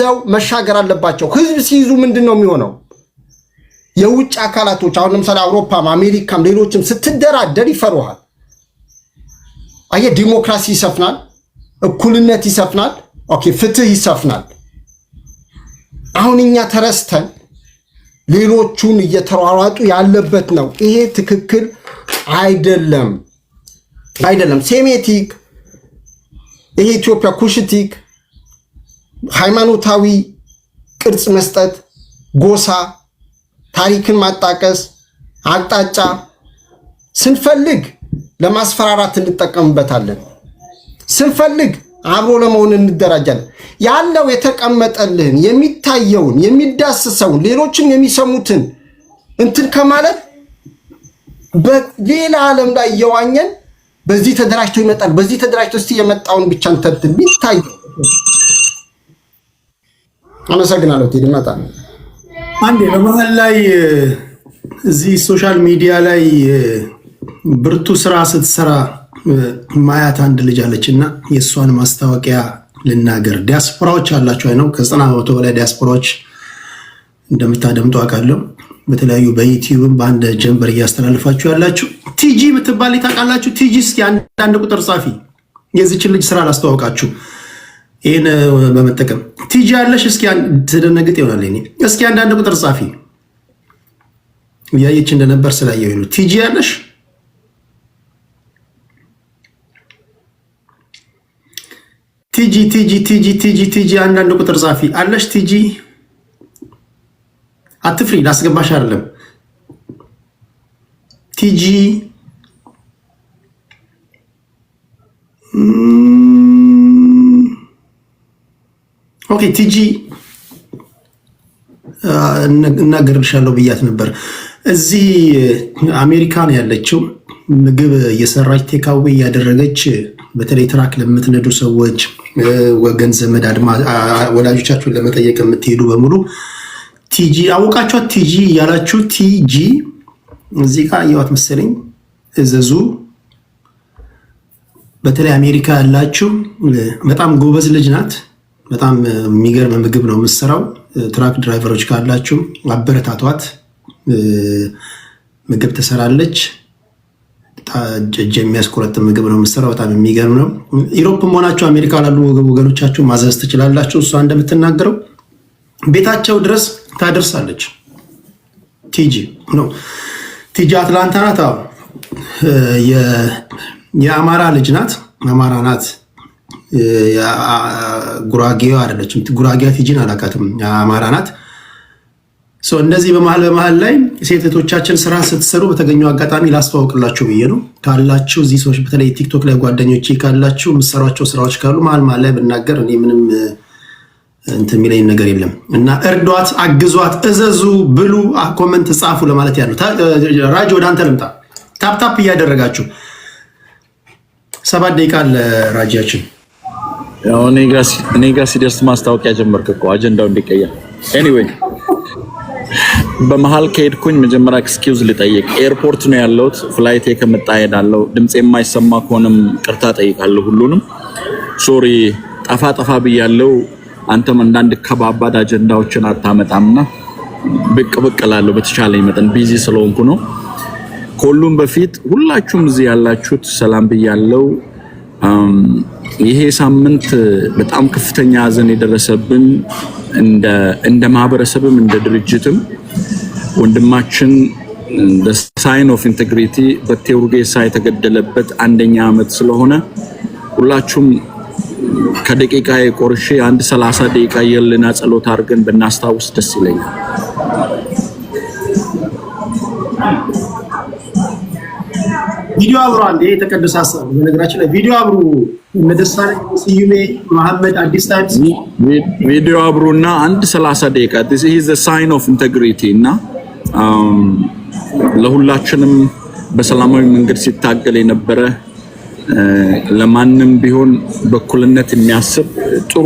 አምነው መሻገር አለባቸው። ህዝብ ሲይዙ ምንድነው የሚሆነው? የውጭ አካላቶች አሁን ለምሳሌ አውሮፓም አሜሪካም ሌሎችም ስትደራደር ይፈሩሃል። አየህ ዲሞክራሲ ይሰፍናል፣ እኩልነት ይሰፍናል፣ ኦኬ ፍትህ ይሰፍናል። አሁን እኛ ተረስተን ሌሎቹን እየተሯሯጡ ያለበት ነው። ይሄ ትክክል አይደለም። ሴሜቲክ ይሄ ኢትዮጵያ ኩሽቲክ ሃይማኖታዊ ቅርጽ መስጠት፣ ጎሳ ታሪክን ማጣቀስ፣ አቅጣጫ ስንፈልግ ለማስፈራራት እንጠቀምበታለን፣ ስንፈልግ አብሮ ለመሆን እንደራጃለን። ያለው የተቀመጠልህን የሚታየውን የሚዳስሰውን ሌሎችም የሚሰሙትን እንትን ከማለት በሌላ ዓለም ላይ እየዋኘን በዚህ ተደራጅቶ ይመጣል በዚህ ተደራጅቶ እስቲ የመጣውን ብቻ እንትን ቢታይ። አመሰግናለሁ። ይመጣ አንዴ በመሃል ላይ እዚህ ሶሻል ሚዲያ ላይ ብርቱ ስራ ስትሰራ ማያት አንድ ልጅ አለችና የእሷን ማስታወቂያ ልናገር። ዲያስፖራዎች አላችሁ አይነው ከ90% በላይ ዲያስፖራዎች እንደምታደምጡ አውቃለሁ። በተለያዩ በዩቲዩብም በአንድ ጀንበር እያስተላልፋችሁ ያላችሁ ቲጂ የምትባል ታውቃላችሁ? ቲጂ እስኪ አንድ ቁጥር ጻፊ። የዚችን ልጅ ስራ ላስተዋወቃችሁ ይህን በመጠቀም ቲጂ ያለሽ እስኪ ትደነግጥ ይሆናል። እስኪ አንድ ቁጥር ጻፊ። እያየች እንደነበር ስላየው ነው። ቲጂ ያለሽ ቲጂ አንድ ቁጥር ጻፊ አለሽ? ቲጂ አትፍሪ፣ ላስገባሽ አይደለም። ቲጂ ኦኬ፣ ቲጂ እናገርልሻለሁ ብያት ነበር። እዚህ አሜሪካን ያለችው ምግብ እየሰራች ቴካዌ እያደረገች በተለይ ትራክ ለምትነዱ ሰዎች ወገን ዘመድ ወላጆቻችሁን ለመጠየቅ የምትሄዱ በሙሉ ቲጂ አውቃችኋት? ቲጂ ያላችሁ ቲጂ እዚህ ጋር አየዋት መሰለኝ። እዘዙ። በተለይ አሜሪካ ያላችሁ በጣም ጎበዝ ልጅ ናት። በጣም የሚገርም ምግብ ነው የምትሰራው። ትራክ ድራይቨሮች ካላችሁ አበረታቷት። ምግብ ትሰራለች። እጅ የሚያስቆረጥም ምግብ ነው የምትሰራው። በጣም የሚገርም ነው። ኢሮፕም ሆናችሁ አሜሪካ ላሉ ወገኖቻችሁ ማዘዝ ትችላላችሁ። እሷ እንደምትናገረው ቤታቸው ድረስ ታደርሳለች። ቲጂ ነው። ቲጂ አትላንታ ናት። የአማራ ልጅ ናት። አማራ ናት። ጉራጌዋ አይደለችም። ጉራጌዋ ቲጂን አላውቃትም። አማራ ናት። እንደዚህ በመሃል ላይ ሴቶቻችን ስራ ስትሰሩ በተገኘው አጋጣሚ ላስተዋውቅላችሁ ብዬ ነው። ካላችሁ እዚህ ሰዎች በተለይ ቲክቶክ ላይ ጓደኞቼ ካላችሁ የምትሰሯቸው ስራዎች ካሉ መሀል ላይ ብናገር እኔ ምንም እንትን የሚለኝ ነገር የለም እና እርዷት፣ አግዟት፣ እዘዙ፣ ብሉ፣ ኮመንት ጻፉ ለማለት ያለው። ራጅ ወደ አንተ ልምጣ። ታፕታፕ እያደረጋችሁ 7 ደቂቃ ለራጃችን። ያው እኔ ጋር ሲደርስ ማስታወቂያ ጀመርክ እኮ አጀንዳው እንዲቀየር። ኤኒዌይ በመሃል ከሄድኩኝ መጀመሪያ ኤክስኪውዝ ልጠይቅ። ኤርፖርት ነው ያለሁት። ፍላይቴ ከመጣ ሄዳለሁ። ድምጼ የማይሰማ ከሆነም ቅርታ ጠይቃለሁ። ሁሉንም ሶሪ ጠፋ ብያለሁ። አንተም አንዳንድ ከባባድ አጀንዳዎችን አታመጣምና ብቅ እላለሁ በተቻለኝ መጠን ቢዚ ስለሆንኩ ነው። ከሁሉም በፊት ሁላችሁም እዚህ ያላችሁት ሰላም ብያለሁ። ይሄ ሳምንት በጣም ከፍተኛ ሀዘን የደረሰብን እንደ ማህበረሰብም እንደ ድርጅትም ወንድማችን the sign of integrity በቴዎርጌሳ የተገደለበት 1ኛ ዓመት ስለሆነ ሁላችሁም ከደቂቃ የቆርሼ 30 ደቂቃ የልና ጸሎት አድርገን ብናስታውስ ደስ ይለኛል። ቪዲዮ አብሩ። አንዴ የተቀደሰ ሐሳብ በነገራችን ላይ ቪዲዮ አብሩ። መደሳለ ሲዩሜ መሐመድ አዲስ ታይምስ ቪዲዮ አብሩና 30 ደቂቃ this is the sign of integrity እና ለሁላችንም በሰላማዊ መንገድ ሲታገል የነበረ ለማንም ቢሆን በኩልነት የሚያስብ ጥሩ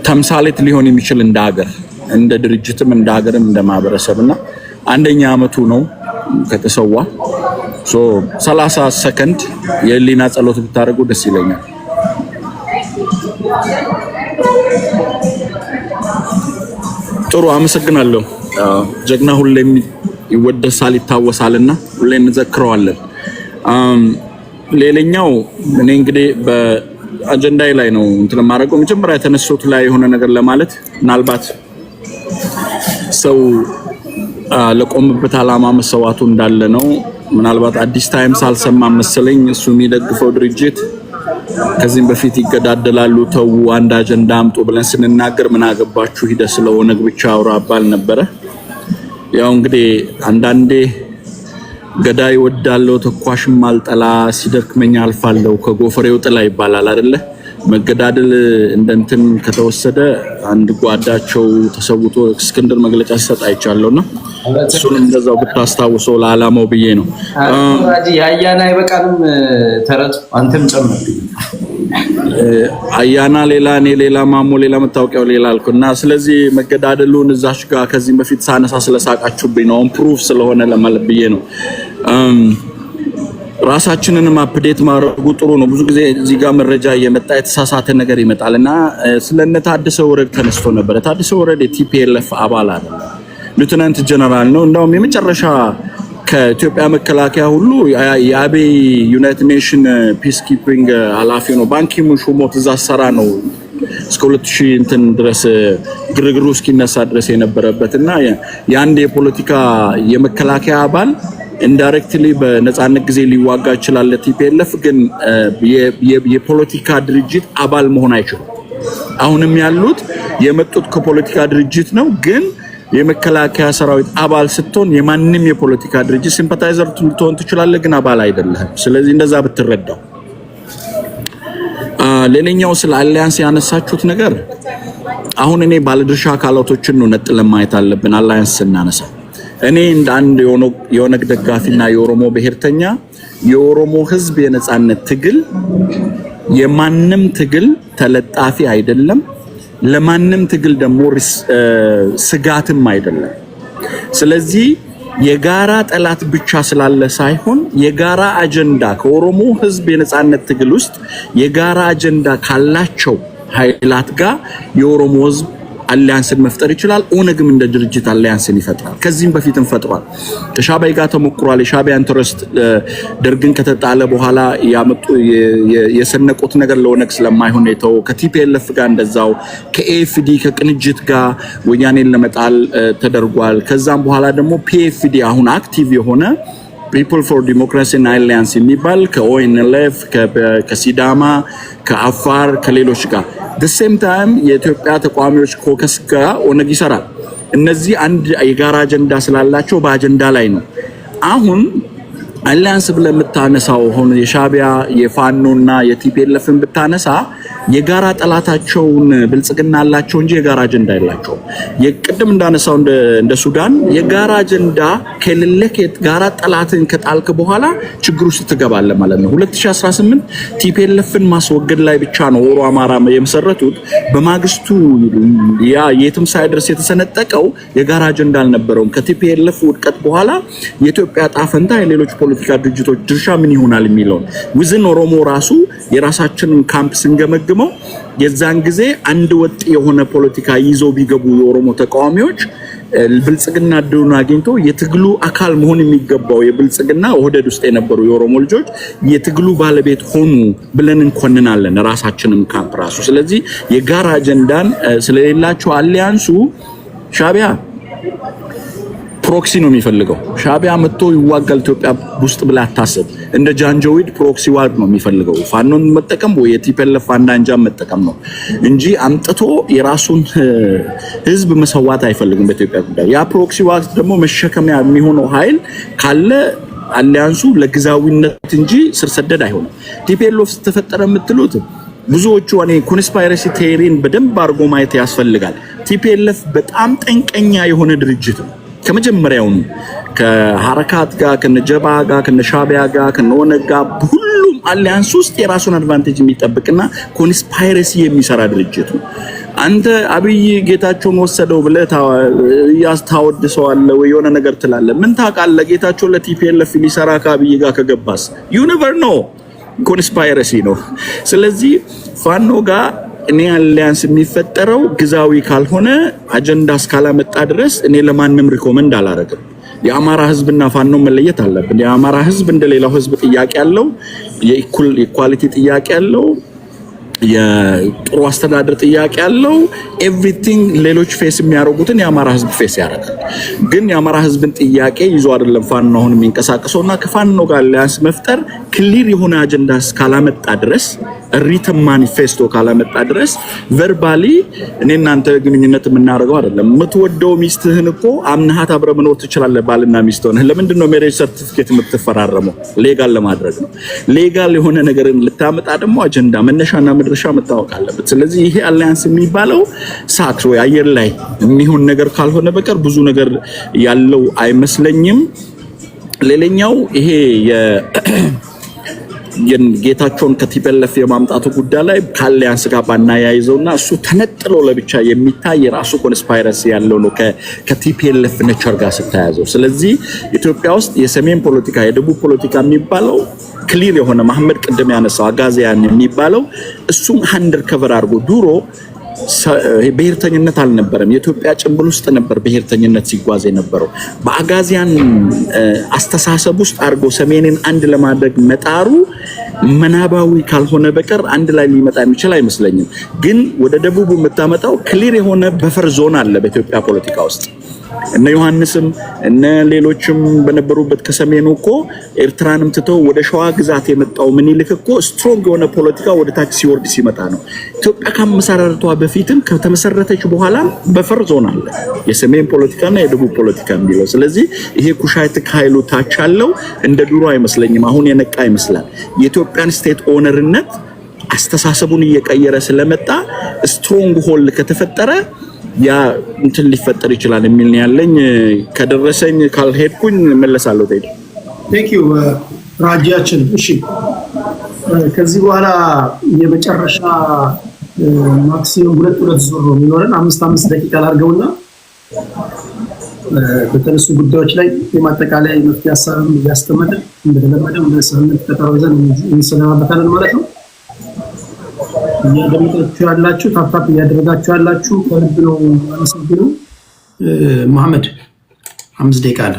ተምሳሌት ሊሆን የሚችል እንደ ሀገር እንደ ድርጅትም እንደ ሀገርም እንደ ማህበረሰብና 1ኛ ዓመቱ ነው ከተሰዋ። 30 ሰከንድ የሊና ጸሎት ብታደርጉ ደስ ይለኛል። ጥሩ አመሰግናለሁ። ጀግና ሁሌም ይወደሳል ይታወሳልና ሁሌም እንዘክረዋለን። ሌላኛው እኔ እንግዲህ በአጀንዳዬ ላይ ነው እንትን ማድረገው መጀመሪያ የተነሱት ላይ የሆነ ነገር ለማለት ምናልባት ሰው ለቆምበት ዓላማ መሰዋቱ እንዳለ ነው። ምናልባት አዲስ ታይም ሳልሰማ መሰለኝ እሱ የሚደግፈው ድርጅት ከዚህም በፊት ይገዳደላሉ ተው አንድ አጀንዳ አምጡ ብለን ስንናገር ምን አገባችሁ ሂደ ስለሆነ ብቻ አውራባል ነበረ። ያው እንግዲህ አንዳንዴ ገዳይ ወዳለው ተኳሽም አልጠላ ሲደክመኝ አልፋለሁ ከጎፈሬው ጥላ ይባላል አይደለ? መገዳደል እንደንትን ከተወሰደ አንድ ጓዳቸው ተሰውቶ እስክንድር መግለጫ ሲሰጥ አይቻለውና እሱን እንደዛው ብታስታውሰው ለዓላማው ብዬ ነው። አያና አይበቃንም ተረቱ አንተም ጨምር። አያና ሌላ እኔ ሌላ ማሞ ሌላ መታወቂያው ሌላ አልኩና ስለዚህ መገዳደሉን እዛሽ ጋር ከዚህ በፊት ሳነሳ ስለሳቃችሁብኝ ነው ፕሩፍ ስለሆነ ለማለት ብዬ ነው። ራሳችንንም አፕዴት ማድረጉ ጥሩ ነው። ብዙ ጊዜ እዚህ ጋር መረጃ እየመጣ የተሳሳተ ነገር ይመጣልና ስለነ ታደሰ ወረደ ተነስቶ ነበር። ታደሰ ወረደ ቲፒኤልኤፍ አባል አይደለም፣ ሌተናንት ጀነራል ነው። እንደውም የመጨረሻ ከኢትዮጵያ መከላከያ ሁሉ የአቤይ ዩናይትድ ኔሽን ፒስ ኪፒንግ ኃላፊ ነው። ባንኪሙን ሹሞት እዛ ሰራ ነው እስከ 2000 እንትን ድረስ ግርግሩ እስኪነሳ ድረስ የነበረበትና የአንድ የፖለቲካ የመከላከያ አባል ኢንዳይሬክትሊ በነፃነት ጊዜ ሊዋጋ ይችላል። ቲፒኤልኤፍ ግን የፖለቲካ ድርጅት አባል መሆን አይችሉም። አሁንም ያሉት የመጡት ከፖለቲካ ድርጅት ነው። ግን የመከላከያ ሰራዊት አባል ስትሆን የማንንም የፖለቲካ ድርጅት ሲምፓታይዘር ልትሆን ትችላለህ፣ ግን አባል አይደለህም። ስለዚህ እንደዛ ብትረዳው። ሌላኛው ስለ አሊያንስ ያነሳችሁት ነገር አሁን እኔ ባለድርሻ አካላቶችን ነው ነጥለን ማየት አለብን። አሊያንስ ስናነሳ እኔ እንደ አንድ የኦነግ ደጋፊና የኦሮሞ ብሔርተኛ የኦሮሞ ህዝብ የነጻነት ትግል የማንም ትግል ተለጣፊ አይደለም፣ ለማንም ትግል ደግሞ ስጋትም አይደለም። ስለዚህ የጋራ ጠላት ብቻ ስላለ ሳይሆን የጋራ አጀንዳ ከኦሮሞ ህዝብ የነጻነት ትግል ውስጥ የጋራ አጀንዳ ካላቸው ኃይላት ጋር የኦሮሞ ህዝብ አሊያንስን መፍጠር ይችላል። ኦነግም እንደ ድርጅት አሊያንስን ይፈጥራል። ከዚህም በፊትም ፈጥሯል። ከሻዕቢያ ጋር ተሞክሯል። የሻዕቢያ ኢንተረስት ደርግን ከተጣለ በኋላ ያመጡ የሰነቁት ነገር ለኦነግ ስለማይሆን የተው ከቲፒኤልኤፍ ጋር እንደዛው ከኤፍዲ ከቅንጅት ጋር ወያኔን ለመጣል ተደርጓል። ከዛም በኋላ ደግሞ ፒኤፍዲ አሁን አክቲቭ የሆነ ፒፕል ፎር ዲሞክራሲ እና አሊያንስ የሚባል ከኦኤንኤልኤፍ ከሲዳማ ከአፋር ከሌሎች ጋር በሴም ታይም የኢትዮጵያ ተቋሚዎች ኮከስ ጋር ኦነግ ይሰራል። እነዚህ አንድ የጋራ አጀንዳ ስላላቸው በአጀንዳ ላይ ነው። አሁን አሊያንስ ብለህ የምታነሳው ሆነ የሻዕቢያ የፋኖና የቲፒኤልኤፍን ብታነሳ የጋራ ጠላታቸውን ብልጽግና አላቸው እንጂ የጋራ አጀንዳ የላቸውም። የቅድም እንዳነሳው እንደ ሱዳን የጋራ አጀንዳ ከሌለክ የጋራ ጠላትን ከጣልክ በኋላ ችግር ውስጥ ትገባለህ ማለት ነው። 2018 ቲፒኤልኤፍን ማስወገድ ላይ ብቻ ነው ኦሮ አማራ የመሰረቱት። በማግስቱ ያ የትም ሳይደርስ የተሰነጠቀው የጋራ አጀንዳ አልነበረውም። ከቲፒኤልኤፍ ውድቀት በኋላ የኢትዮጵያ ጣፈንታ የሌሎች ፖለቲካ ድርጅቶች ድርሻ ምን ይሆናል የሚለው ውዝን ኦሮሞ ራሱ የራሳችንን ካምፕ ስንገመግመው የዛን ጊዜ አንድ ወጥ የሆነ ፖለቲካ ይዘው ቢገቡ የኦሮሞ ተቃዋሚዎች ብልጽግና ድሉን አግኝቶ የትግሉ አካል መሆን የሚገባው የብልጽግና ወህደድ ውስጥ የነበሩ የኦሮሞ ልጆች የትግሉ ባለቤት ሆኑ ብለን እንኮንናለን ራሳችንን ካምፕ ራሱ። ስለዚህ የጋራ አጀንዳን ስለሌላቸው አሊያንሱ ሻዕቢያ ፕሮክሲ ነው የሚፈልገው። ሻዕቢያ መጥቶ ይዋጋል ኢትዮጵያ ውስጥ ብላ አታስብ። እንደ ጃንጆዊድ ፕሮክሲ ዋር ነው የሚፈልገው። ፋኖን መጠቀም ወይ የቲፒኤልኤፍ አንዳንጃ መጠቀም ነው እንጂ አምጥቶ የራሱን ህዝብ መሰዋት አይፈልግም በኢትዮጵያ ጉዳይ። ያ ፕሮክሲ ዋር ደግሞ መሸከሚያ የሚሆነው ኃይል ካለ አሊያንሱ ለግዛዊነት እንጂ ስር ሰደድ አይሆንም። ቲፒኤልኤፍ ተፈጠረ የምትሉት ብዙዎቹ እኔ ኮንስፓይረሲ ቴሪን በደንብ አድርጎ ማየት ያስፈልጋል። ቲፒኤልኤፍ በጣም ጠንቀኛ የሆነ ድርጅት ነው። ከመጀመሪያውኑ ከሐረካት ጋር ከነጀባ ጋር ከነሻዕቢያ ጋር ከነኦነግ ጋር ሁሉም አሊያንስ ውስጥ የራሱን አድቫንቴጅ የሚጠብቅና ኮንስፓይረሲ የሚሰራ ድርጅት ነው። አንተ አብይ ጌታቸውን ወሰደው ብለህ ታወድሰዋለህ ወይ የሆነ ነገር ትላለህ። ምን ታውቃለህ? ጌታቸው ለቲፒኤልኤፍ ሊሰራ ከአብይ ጋር ከገባስ ዩ ኔቨር ኖ። ኮንስፓይረሲ ነው። ስለዚህ ፋኖ ጋር እኔ አሊያንስ የሚፈጠረው ግዛዊ ካልሆነ አጀንዳ እስካላመጣ ድረስ እኔ ለማንም ሪኮመንድ አላረግም። የአማራ ህዝብና ፋኖ መለየት አለብን። የአማራ ህዝብ እንደሌላው ህዝብ ጥያቄ ያለው የኢኳሊቲ ጥያቄ ያለው የጥሩ አስተዳደር ጥያቄ ያለው ኤቭሪቲንግ ሌሎች ፌስ የሚያደርጉትን የአማራ ህዝብ ፌስ ያደርጋል። ግን የአማራ ህዝብን ጥያቄ ይዞ አይደለም ፋኖ አሁን የሚንቀሳቀሰውና ከፋኖ ጋር አሊያንስ መፍጠር ክሊር የሆነ አጀንዳ እስካላመጣ ድረስ ሪተም ማኒፌስቶ ካላመጣ ድረስ ቨርባሊ እኔ እናንተ ግንኙነት የምናደርገው አይደለም። የምትወደው ሚስትህን እኮ አምናሃት አብረህ መኖር ትችላለህ። ባልና ሚስት ሆነህ ለምንድን ነው ሜሬጅ ሰርቲፊኬት የምትፈራረመው? ሌጋል ለማድረግ ነው። ሌጋል የሆነ ነገርን ልታመጣ ደግሞ አጀንዳ መነሻና መድረሻ መታወቅ አለበት። ስለዚህ ይሄ አሊያንስ የሚባለው ሳክስ ወይ አየር ላይ የሚሆን ነገር ካልሆነ በቀር ብዙ ነገር ያለው አይመስለኝም። ሌላኛው ይሄ ጌታቸውን ከቲፒኤልኤፍ የማምጣቱ ጉዳይ ላይ ከአሊያንስ ጋር ባናያይዘውና እሱ ተነጥሎ ለብቻ የሚታይ ራሱ ኮንስፓይረሲ ያለው ነው ከቲፒኤልኤፍ ኔቸር ጋር ስታያዘው። ስለዚህ ኢትዮጵያ ውስጥ የሰሜን ፖለቲካ የደቡብ ፖለቲካ የሚባለው ክሊር የሆነ መሐመድ ቅድም ያነሳው አጋዚያን የሚባለው እሱም አንደር ከቨር አድርጎ ድሮ ብሔርተኝነት አልነበረም። የኢትዮጵያ ጭንብል ውስጥ ነበር ብሔርተኝነት ሲጓዝ የነበረው። በአጋዚያን አስተሳሰብ ውስጥ አድርጎ ሰሜንን አንድ ለማድረግ መጣሩ መናባዊ ካልሆነ በቀር አንድ ላይ ሊመጣ የሚችል አይመስለኝም። ግን ወደ ደቡብ የምታመጣው ክሊር የሆነ በፈር ዞን አለ በኢትዮጵያ ፖለቲካ ውስጥ። እነ ዮሐንስም እነ ሌሎችም በነበሩበት ከሰሜኑ እኮ ኤርትራንም ትተው ወደ ሸዋ ግዛት የመጣው ምኒልክ እኮ ስትሮንግ የሆነ ፖለቲካ ወደ ታች ሲወርድ ሲመጣ ነው። ኢትዮጵያ ከመሰረቷ በፊትም ከተመሰረተች በኋላ በፈር ዞን አለ የሰሜን ፖለቲካና የደቡብ ፖለቲካ የሚለው። ስለዚህ ይሄ ኩሻይት ኃይሉ ታች አለው እንደ ድሮ አይመስለኝም። አሁን የነቃ ይመስላል። የኢትዮጵያን ስቴት ኦነርነት አስተሳሰቡን እየቀየረ ስለመጣ ስትሮንግ ሆል ከተፈጠረ ያ እንትን ሊፈጠር ይችላል የሚል ነው ያለኝ። ከደረሰኝ ካልሄድኩኝ መለሳለሁ። ቴንክ ዩ ራጂያችን። እሺ ከዚህ በኋላ የመጨረሻ ማክሲመም ሁለት ዙር ነው የሚኖረን። 5 ደቂቃ ላድርገውና በተነሱ ጉዳዮች ላይ የማጠቃለያ መፍትሄ ሀሳብም እያስተማርን እንደተለመደው ለሳምንት ቀጠሮ ይዘን እንሰናበታለን ማለት ነው። እያደረጋችሁ ያላችሁ ታፕታፕ እያደረጋችሁ ያላችሁ ከልብ ነው አመሰግናለሁ። መሐመድ 5 ደቂቃ አለ።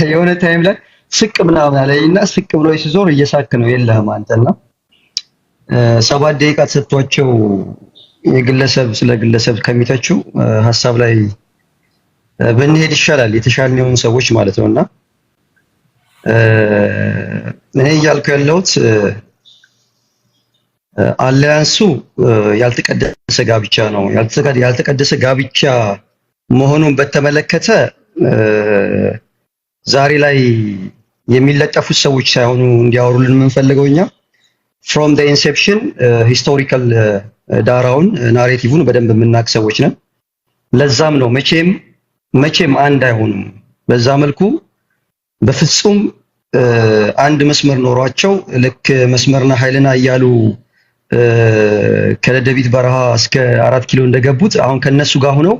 የሆነ ታይም ላይ ስቅ ምናምን አለኝና ስቅ ብሎ ሲዞር እየሳክ ነው የለህም አንተና 7 ደቂቃ ተሰጥቷቸው የግለሰብ ስለ ግለሰብ ከሚተቹ ሀሳብ ላይ ብንሄድ ይሻላል። የተሻልነውን ሰዎች ማለት ነውና እኔ እያልኩ ያለሁት አሊያንሱ ያልተቀደሰ ጋብቻ ነው። ያልተቀደሰ ጋብቻ መሆኑን በተመለከተ ዛሬ ላይ የሚለጠፉት ሰዎች ሳይሆኑ እንዲያወሩልን የምንፈልገው እኛ from the inception ሂስቶሪካል ዳራውን ናሬቲቭን በደንብ የምናውቅ ሰዎች ነን። ለዛም ነው መቼም አንድ አይሆኑም። በዛ መልኩ በፍጹም አንድ መስመር ኖሯቸው ልክ መስመርና ኃይልና እያሉ ከደደቢት በረሃ እስከ 4 ኪሎ እንደገቡት አሁን ከነሱ ጋር ሆነው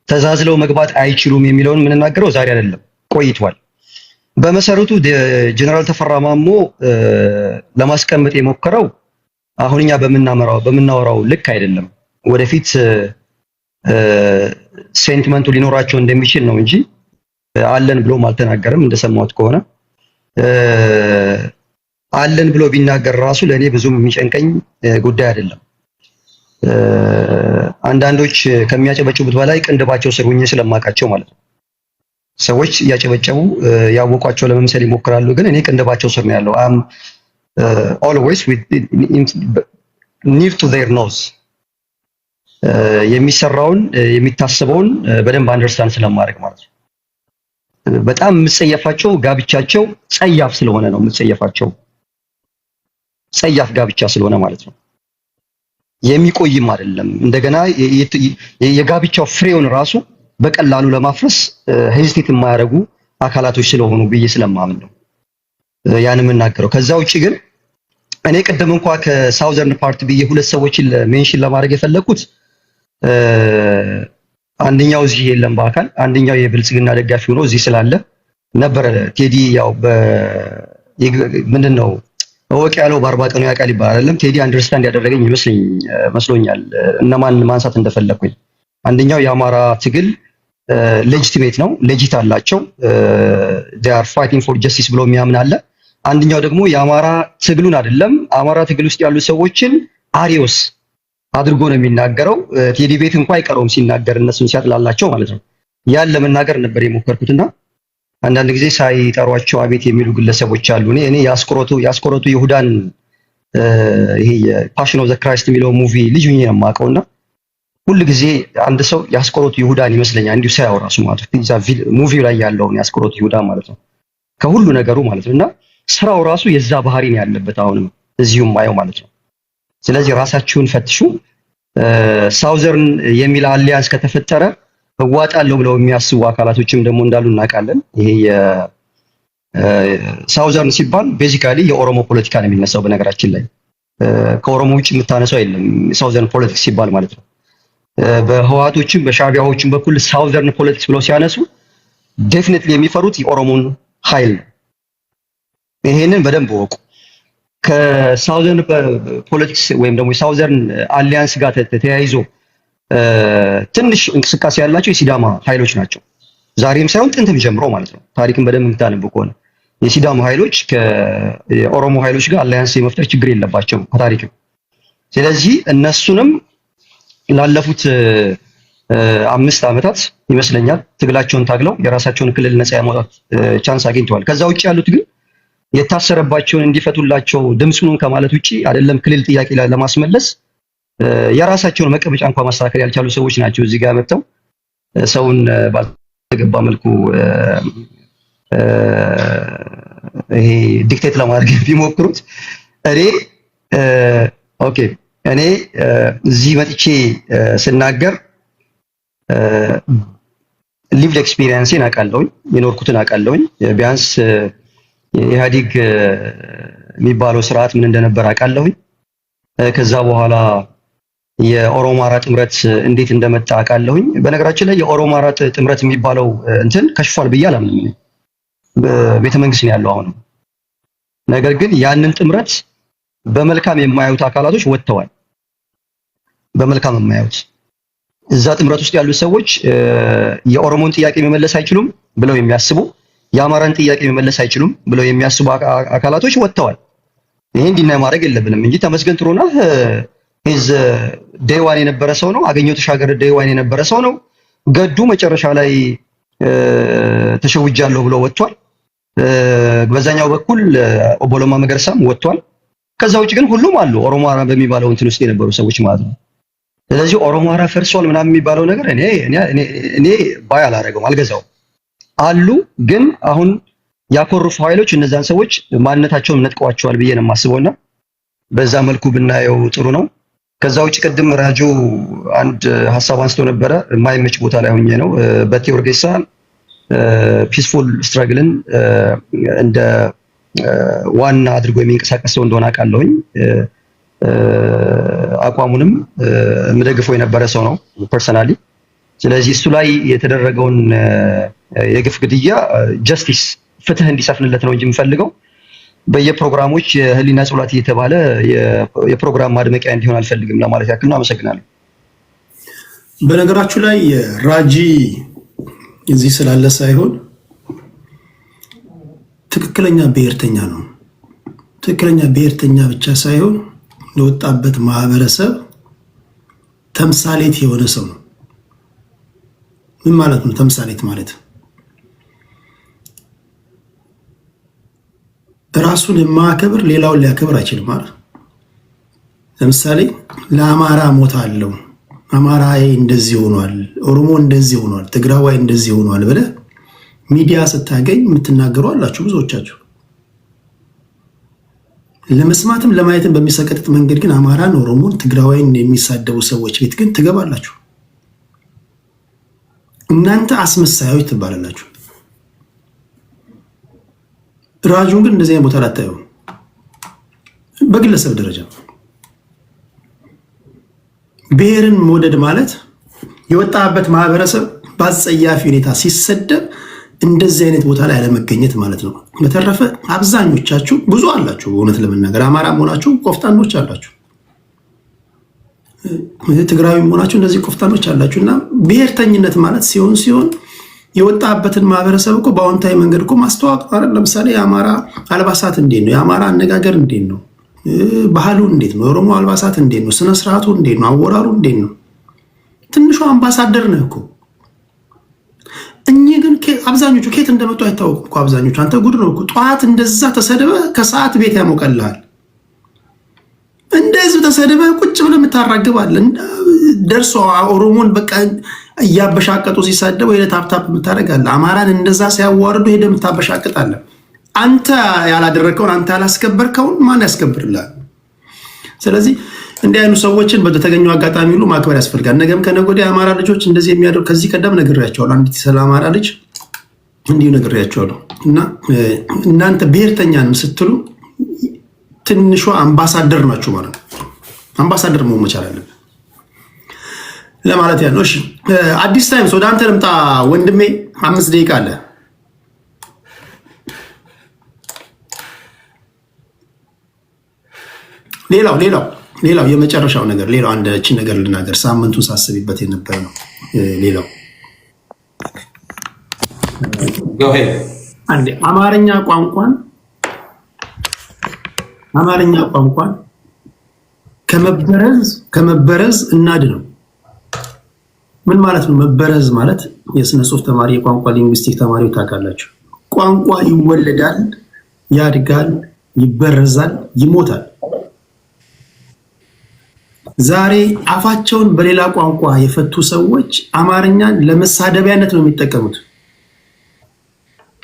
ተዛዝለው መግባት አይችሉም የሚለውን የምንናገረው ዛሬ አይደለም፣ ቆይቷል። በመሰረቱ ጀነራል ተፈራ ማሞ ለማስቀመጥ የሞከረው አሁን እኛ በምናወራው ልክ አይደለም። ወደፊት ሴንቲመንቱ ሊኖራቸው እንደሚችል ነው እንጂ አለን ብሎም አልተናገረም። እንደሰማሁት ከሆነ አለን ብሎ ቢናገር ራሱ ለኔ ብዙም የሚጨንቀኝ ጉዳይ አይደለም። አንዳንዶች ከሚያጨበጭቡት በላይ ቅንድባቸው ስር ሆኜ ስለማውቃቸው ማለት ነው። ሰዎች እያጨበጨቡ ያወቋቸው ለመምሰል ይሞክራሉ፣ ግን እኔ ቅንድባቸው ስር ነው ያለው። አም always near to their nose የሚሰራውን የሚታሰበውን በደንብ አንደርስታንድ ስለማድረግ ማለት ነው። በጣም የምጸየፋቸው ጋብቻቸው ጸያፍ ስለሆነ ነው የምጸየፋቸው። ጸያፍ ጋብቻ ስለሆነ ማለት ነው። የሚቆይም አይደለም። እንደገና የጋብቻው ፍሬውን ራሱ በቀላሉ ለማፍረስ ሄዚቴት የማያደርጉ አካላቶች ስለሆኑ ብዬ ስለማምን ነው ያን የምናገረው። ከዛ ውጪ ግን እኔ ቀደም እንኳን ከሳውዘርን ፓርት ብዬ ሁለት ሰዎችን ሜንሽን ለማድረግ የፈለኩት አንደኛው እዚህ የለም በአካል አንደኛው የብልጽግና ደጋፊ ሆኖ እዚህ ስላለ ነበር። ቴዲ ያው ምንድነው ወቅ ያለው በ40 ቀኑ ያውቃል ይባላል አይደለም? ቴዲ አንደርስታንድ ያደረገኝ መስሎኛል እነማን ማንሳት እንደፈለኩኝ። አንደኛው የአማራ ትግል ሌጂቲሜት ነው፣ ሌጂት አላቸው፣ they are fighting for justice ብሎ የሚያምን አለ። አንደኛው ደግሞ የአማራ ትግሉን አይደለም አማራ ትግል ውስጥ ያሉ ሰዎችን አሪዮስ አድርጎ ነው የሚናገረው። ቴዲ ቤት እንኳን አይቀረውም ሲናገር እነሱን ሲያጥላላቸው ማለት ነው። ያን ለመናገር ነበር የሞከርኩትና አንዳንድ ጊዜ ሳይጠሯቸው አቤት የሚሉ ግለሰቦች አሉ። እኔ ያስቆሮቱ ይሁዳን ይሄ ፓሽን ኦፍ ዘ ክራይስት የሚለው ሙቪ ልጅ ሆኜ ነው የማውቀውና ሁሉ ጊዜ አንድ ሰው ያስቆሮቱ ይሁዳን ይመስለኛል እንዲሁ ሳያው ራሱ ማለት ነው ሙቪው ላይ ያለውን ያስቆሮቱ ይሁዳ ማለት ነው ከሁሉ ነገሩ ማለት ነውና ስራው ራሱ የዛ ባህሪ ነው ያለበት አሁንም እዚሁም ማየው ማለት ነው። ስለዚህ ራሳችሁን ፈትሹ። ሳውዘርን የሚል አሊያንስ ከተፈጠረ እዋጣለሁ ብለው የሚያስቡ አካላቶችም ደግሞ እንዳሉ እናውቃለን። ይሄ ሳውዘርን ሲባል ቤዚካሊ የኦሮሞ ፖለቲካ ነው የሚነሳው። በነገራችን ላይ ከኦሮሞ ውጭ የምታነሳው የለም ሳውዘርን ፖለቲክስ ሲባል ማለት ነው። በህዋቶችም በሻቢያዎችም በኩል ሳውዘርን ፖለቲክስ ብለው ሲያነሱ ዴፊኒትሊ የሚፈሩት የኦሮሞን ኃይል ነው። ይሄንን በደንብ ወቁ። ከሳውዘርን ፖለቲክስ ወይም ደግሞ የሳውዘርን አሊያንስ ጋር ተያይዞ ትንሽ እንቅስቃሴ ያላቸው የሲዳማ ኃይሎች ናቸው። ዛሬም ሳይሆን ጥንትም ጀምሮ ማለት ነው። ታሪክን በደንብ የምታነቡ ከሆነ የሲዳማ ኃይሎች ከኦሮሞ ኃይሎች ጋር አሊያንስ የመፍጠር ችግር የለባቸውም ከታሪክም። ስለዚህ እነሱንም ላለፉት 5 ዓመታት ይመስለኛል ትግላቸውን ታግለው የራሳቸውን ክልል ነፃ ያመጣት ቻንስ አግኝተዋል። ከዛ ውጪ ያሉት ግን የታሰረባቸውን እንዲፈቱላቸው ድምጹን ከማለት ውጪ አይደለም ክልል ጥያቄ ለማስመለስ የራሳቸውን መቀመጫ እንኳን ማስተካከል ያልቻሉ ሰዎች ናቸው እዚህ ጋር መጥተው ሰውን ባልተገባ መልኩ ይሄ ዲክቴት ለማድረግ ቢሞክሩት እኔ እዚህ መጥቼ ስናገር ሊቭድ ኤክስፒሪየንስን አውቃለሁኝ፣ የኖርኩትን አውቃለሁኝ። ቢያንስ የኢህአዴግ የሚባለው ስርዓት ምን እንደነበር አውቃለሁኝ። ከዛ በኋላ የኦሮማራ ጥምረት እንዴት እንደመጣ አውቃለሁኝ። በነገራችን ላይ የኦሮማራ ጥምረት የሚባለው እንትን ከሽፏል ብዬ አላምንም። በቤተ መንግስት ነው ያለው አሁን። ነገር ግን ያንን ጥምረት በመልካም የማያዩት አካላቶች ወጥተዋል። በመልካም የማያዩት እዛ ጥምረት ውስጥ ያሉት ሰዎች የኦሮሞን ጥያቄ መመለስ አይችሉም ብለው የሚያስቡ የአማራን ጥያቄ መመለስ አይችሉም ብለው የሚያስቡ አካላቶች ወጥተዋል። ይሄን እንዲና ማድረግ የለብንም እንጂ ተመስገን ጥሩነህ ሂዝ ዴዋን የነበረ ሰው ነው። አገኘው ተሻገር ዴዋን የነበረ ሰው ነው። ገዱ መጨረሻ ላይ ተሸውጃለሁ ብሎ ወጥቷል። በዛኛው በኩል ኦቦ ለማ መገርሳም ወጥቷል። ከዛ ውጭ ግን ሁሉም አሉ ኦሮማራ በሚባለው እንትን ውስጥ የነበሩ ሰዎች ማለት ነው። ስለዚህ ኦሮማራ ፈርሷል ምናምን የሚባለው ነገር እኔ ባይ አላረገውም፣ አልገዛውም። አሉ ግን አሁን ያኮርፉ ኃይሎች እነዛን ሰዎች ማንነታቸውን ነጥቀዋቸዋል ብዬ ነው የማስበውና በዛ መልኩ ብናየው ጥሩ ነው። ከዛ ውጭ ቅድም ራጆ አንድ ሐሳብ አንስቶ ነበረ፣ የማይመች ቦታ ላይ ሆኜ ነው። በቴ ኦርጌሳ ፒስፉል ስትራግልን እንደ ዋና አድርጎ የሚንቀሳቀስ ሰው እንደሆነ አውቃለሁኝ። አቋሙንም የምደግፈው የነበረ ሰው ነው ፐርሰናሊ። ስለዚህ እሱ ላይ የተደረገውን የግፍ ግድያ ጀስቲስ ፍትህ እንዲሰፍንለት ነው እንጂ የምፈልገው በየፕሮግራሞች የህሊና ጸሎት እየተባለ የፕሮግራም ማድመቂያ እንዲሆን አልፈልግም ለማለት ያክል ነው። አመሰግናለሁ። በነገራችሁ ላይ ራጂ እዚህ ስላለ ሳይሆን ትክክለኛ ብሔርተኛ ነው። ትክክለኛ ብሔርተኛ ብቻ ሳይሆን ለወጣበት ማህበረሰብ ተምሳሌት የሆነ ሰው ነው። ምን ማለት ነው ተምሳሌት ማለት? ራሱን የማያከብር ሌላውን ሊያከብር አይችልም ማለት። ለምሳሌ ለአማራ ሞታለሁ፣ አማራዬ እንደዚህ ሆኗል፣ ኦሮሞ እንደዚህ ሆኗል፣ ትግራዋይ እንደዚህ ሆኗል ብለህ ሚዲያ ስታገኝ የምትናገሩ አላችሁ ብዙዎቻችሁ። ለመስማትም ለማየትም በሚሰቀጥጥ መንገድ ግን አማራን፣ ኦሮሞን፣ ትግራዋይን የሚሳደቡ ሰዎች ቤት ግን ትገባላችሁ። እናንተ አስመሳዮች ትባላላችሁ። ራጁን ግን እንደዚህ አይነት ቦታ ላታዩ። በግለሰብ ደረጃ ብሔርን መውደድ ማለት የወጣበት ማህበረሰብ በአጸያፊ ሁኔታ ሲሰደብ እንደዚህ አይነት ቦታ ላይ አለመገኘት ማለት ነው። በተረፈ አብዛኞቻችሁ ብዙ አላችሁ፣ እውነት ለመናገር አማራ መሆናችሁ ቆፍጣኖች አላችሁ፣ ትግራዊ መሆናችሁ እንደዚህ ቆፍጣኖች አላችሁ። እና ብሔርተኝነት ማለት ሲሆን የወጣበትን ማህበረሰብ እኮ በአዎንታዊ መንገድ እኮ ማስተዋወቅ ማለት ለምሳሌ የአማራ አልባሳት እንዴት ነው? የአማራ አነጋገር እንዴት ነው? ባህሉ እንዴት ነው? የኦሮሞ አልባሳት እንዴት ነው? ስነ ስርዓቱ እንዴት ነው? አወራሩ እንዴት ነው? ትንሹ አምባሳደር ነህ እኮ። እኚህ ግን አብዛኞቹ ከየት እንደመጡ አይታወቁም እኮ አብዛኞቹ። አንተ ጉድ ነው እኮ። ጠዋት እንደዛ ተሰድበ ከሰዓት ቤት ያሞቀልሃል። እንደዚህ ተሰድበ ቁጭ ብለህ የምታራግባለህ። ደርሶ ኦሮሞን በቃ እያበሻቀጡ ሲሳደቡ ሄደህ ታፕታፕ የምታደርጋለህ። አማራን እንደዛ ሲያዋርዱ ሄደህ የምታበሻቅጣለህ። አንተ ያላደረግከውን አንተ ያላስከበርከውን ማን ያስከብርልሃል? ስለዚህ እንዲህ አይኑ ሰዎችን በተገኘው አጋጣሚ ሁሉ ማክበር ያስፈልጋል። ነገም ከነገ ወዲያ የአማራ ልጆች እንደዚህ የሚያደርጉ ከዚህ ቀደም ነግሬያቸዋለሁ። አንዲት ስለ አማራ ልጅ እንዲሁ ነግሬያቸዋለሁ። እና እናንተ ብሔርተኛንም ስትሉ ትንሿ አምባሳደር ናችሁ ማለት ነው። አምባሳደር መሆን መቻል አለብን ለማለት ያለው። እሺ አዲስ ታይምስ ወደ አንተ ልምጣ ወንድሜ፣ 5 ደቂቃ አለ። ሌላው የመጨረሻው ነገር አንድ ነገር ልናገር፣ ሳምንቱን ሳስብበት የነበረ ነው። ሌላው አንዴ አማርኛ ቋንቋን ከመበረዝ እናድነው። ምን ማለት ነው መበረዝ ማለት? የስነ ጽሁፍ ተማሪ የቋንቋ ሊንግዊስቲክ ተማሪው ታውቃላችሁ። ቋንቋ ይወለዳል፣ ያድጋል፣ ይበረዛል፣ ይሞታል። ዛሬ አፋቸውን በሌላ ቋንቋ የፈቱ ሰዎች አማርኛን ለመሳደቢያነት ነው የሚጠቀሙት።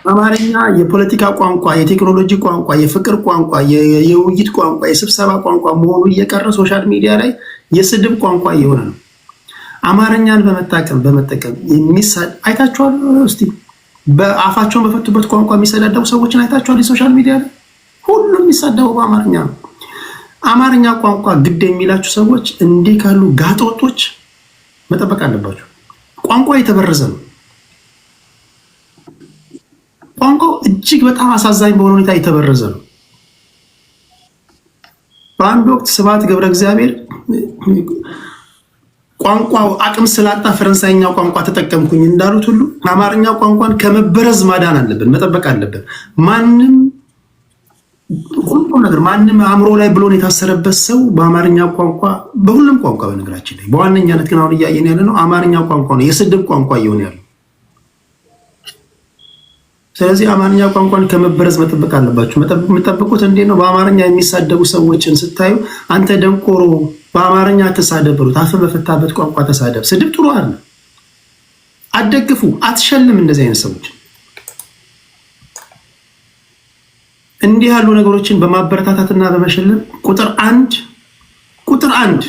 አማርኛ የፖለቲካ ቋንቋ፣ የቴክኖሎጂ ቋንቋ፣ የፍቅር ቋንቋ፣ የውይይት ቋንቋ፣ የስብሰባ ቋንቋ መሆኑ እየቀረ ሶሻል ሚዲያ ላይ የስድብ ቋንቋ እየሆነ ነው። አማርኛን በመጠቀም አይታችኋል? እስቲ በአፋቸውን በፈቱበት ቋንቋ የሚሰዳደቡ ሰዎችን አይታችኋል? የሶሻል ሚዲያ ላይ ሁሉም የሚሳደቡ በአማርኛ ነው። አማርኛ ቋንቋ ግድ የሚላችሁ ሰዎች እንዲህ ካሉ ጋጦጦች መጠበቅ አለባችሁ። ቋንቋ የተበረዘ ነው። ቋንቋው እጅግ በጣም አሳዛኝ በሆነ ሁኔታ የተበረዘ ነው። በአንድ ወቅት ስብሐት ገብረ እግዚአብሔር ቋንቋው አቅም ስላጣ ፈረንሳይኛ ቋንቋ ተጠቀምኩኝ እንዳሉት ሁሉ አማርኛ ቋንቋን ከመበረዝ ማዳን አለብን፣ መጠበቅ አለብን። ሁሉም ነገር ማንም አእምሮ ላይ ብሎን የታሰረበት ሰው በአማርኛ ቋንቋ፣ በሁሉም ቋንቋ በነገራችን ላይ በዋነኛነት ግን አሁን እያየን ያለ ነው አማርኛ ቋንቋ ነው የስድብ ቋንቋ እየሆነ ያለው። ስለዚህ አማርኛ ቋንቋን ከመበረዝ መጠበቅ አለባችሁ። የምጠብቁት እንዴት ነው? በአማርኛ የሚሳደቡ ሰዎችን ስታዩ አንተ ደንቆሮ በአማርኛ ተሳደብ ብሉት፣ አፍ በፈታበት ቋንቋ ተሳደብ። ስድብ ጥሩ አይደለም። አትደግፉ፣ አትሸልም እንደዚህ አይነት ሰዎች። እንዲህ ያሉ ነገሮችን በማበረታታትና በመሸለም ቁጥር አንድ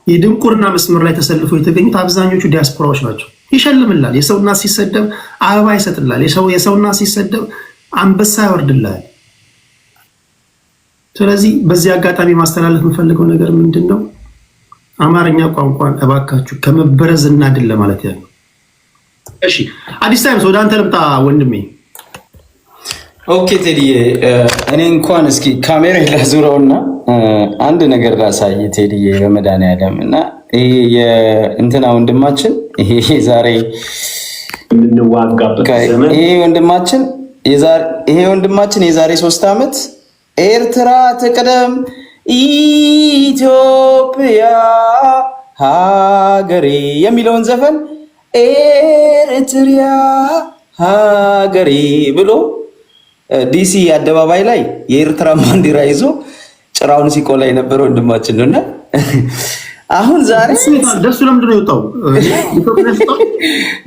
የድንቁርና መስመር ላይ ተሰልፈው የተገኙት አብዛኞቹ ዲያስፖራዎች ናቸው። ይሸልምላል። የሰውና ሲሰደብ አበባ ይሰጥላል። የሰውና ሲሰደብ አንበሳ ያወርድላል። ስለዚህ በዚህ አጋጣሚ ማስተላለፍ የምፈልገው ነገር ምንድን ነው? አማርኛ ቋንቋን እባካችሁ ከመበረዝ እናድን ለማለት ያለው። እሺ አዲስ ታይምስ ወደ አንተ ልምጣ ወንድሜ። ኦኬ ቴዲዬ፣ እኔ እንኳን እስኪ ካሜራ ላዙረውና አንድ ነገር ላሳይ ቴዲዬ በመድኃኒዓለም እና ይሄ የእንትና ወንድማችን ይሄ ዛሬ የምንዋጋበት ዘመን ይሄ ወንድማችን የዛሬ 3 ዓመት ኤርትራ ትቅደም ኢትዮጵያ ሀገሬ የሚለውን ዘፈን ኤርትሪያ ሀገሬ ብሎ ዲሲ አደባባይ ላይ የኤርትራ ባንዲራ ይዞ ጭራውን ሲቆላ የነበረ ወንድማችን ነውና አሁን ዛሬ ደሱ ለምንድን ነው የወጣው?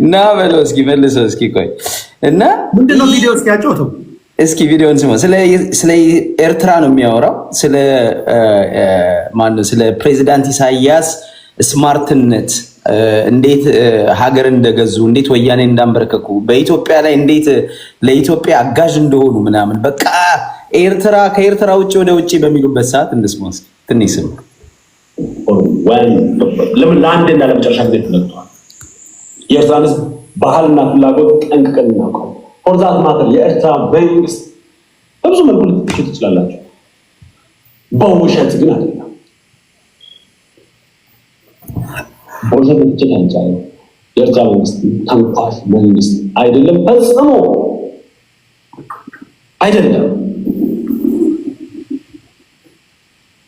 እና በለው እስኪ መልሰው እስኪ ቆይ እና ምንድነው ቪዲዮ እስኪ ያጫውተው እስኪ ቪዲዮን ስማ። ስለ ኤርትራ ነው የሚያወራው። ስለ ፕሬዚዳንት ኢሳያስ ስማርትነት፣ እንዴት ሀገር እንደገዙ፣ እንዴት ወያኔ እንዳንበረከኩ፣ በኢትዮጵያ ላይ እንዴት ለኢትዮጵያ አጋዥ እንደሆኑ ምናምን በቃ ኤርትራ ከኤርትራ ውጭ ወደ ውጭ በሚሉበት ሰዓት እንስማ እስኪ ትንሽ ስም ለምን ለአንድና ለመጨረሻ ጊዜ ተነግቷል። የኤርትራን ህዝብ ባህልና ፍላጎት ጠንቅቀን እናውቀው። ፎርዛት ማተር የኤርትራ መንግስት በብዙ መልኩ ልትትቹ ትችላላችሁ፣ በውሸት ግን አይደለም። በውሸት ልትችል አንቻለ። የኤርትራ መንግስት ተንኳሽ መንግስት አይደለም፣ ፈጽሞ አይደለም።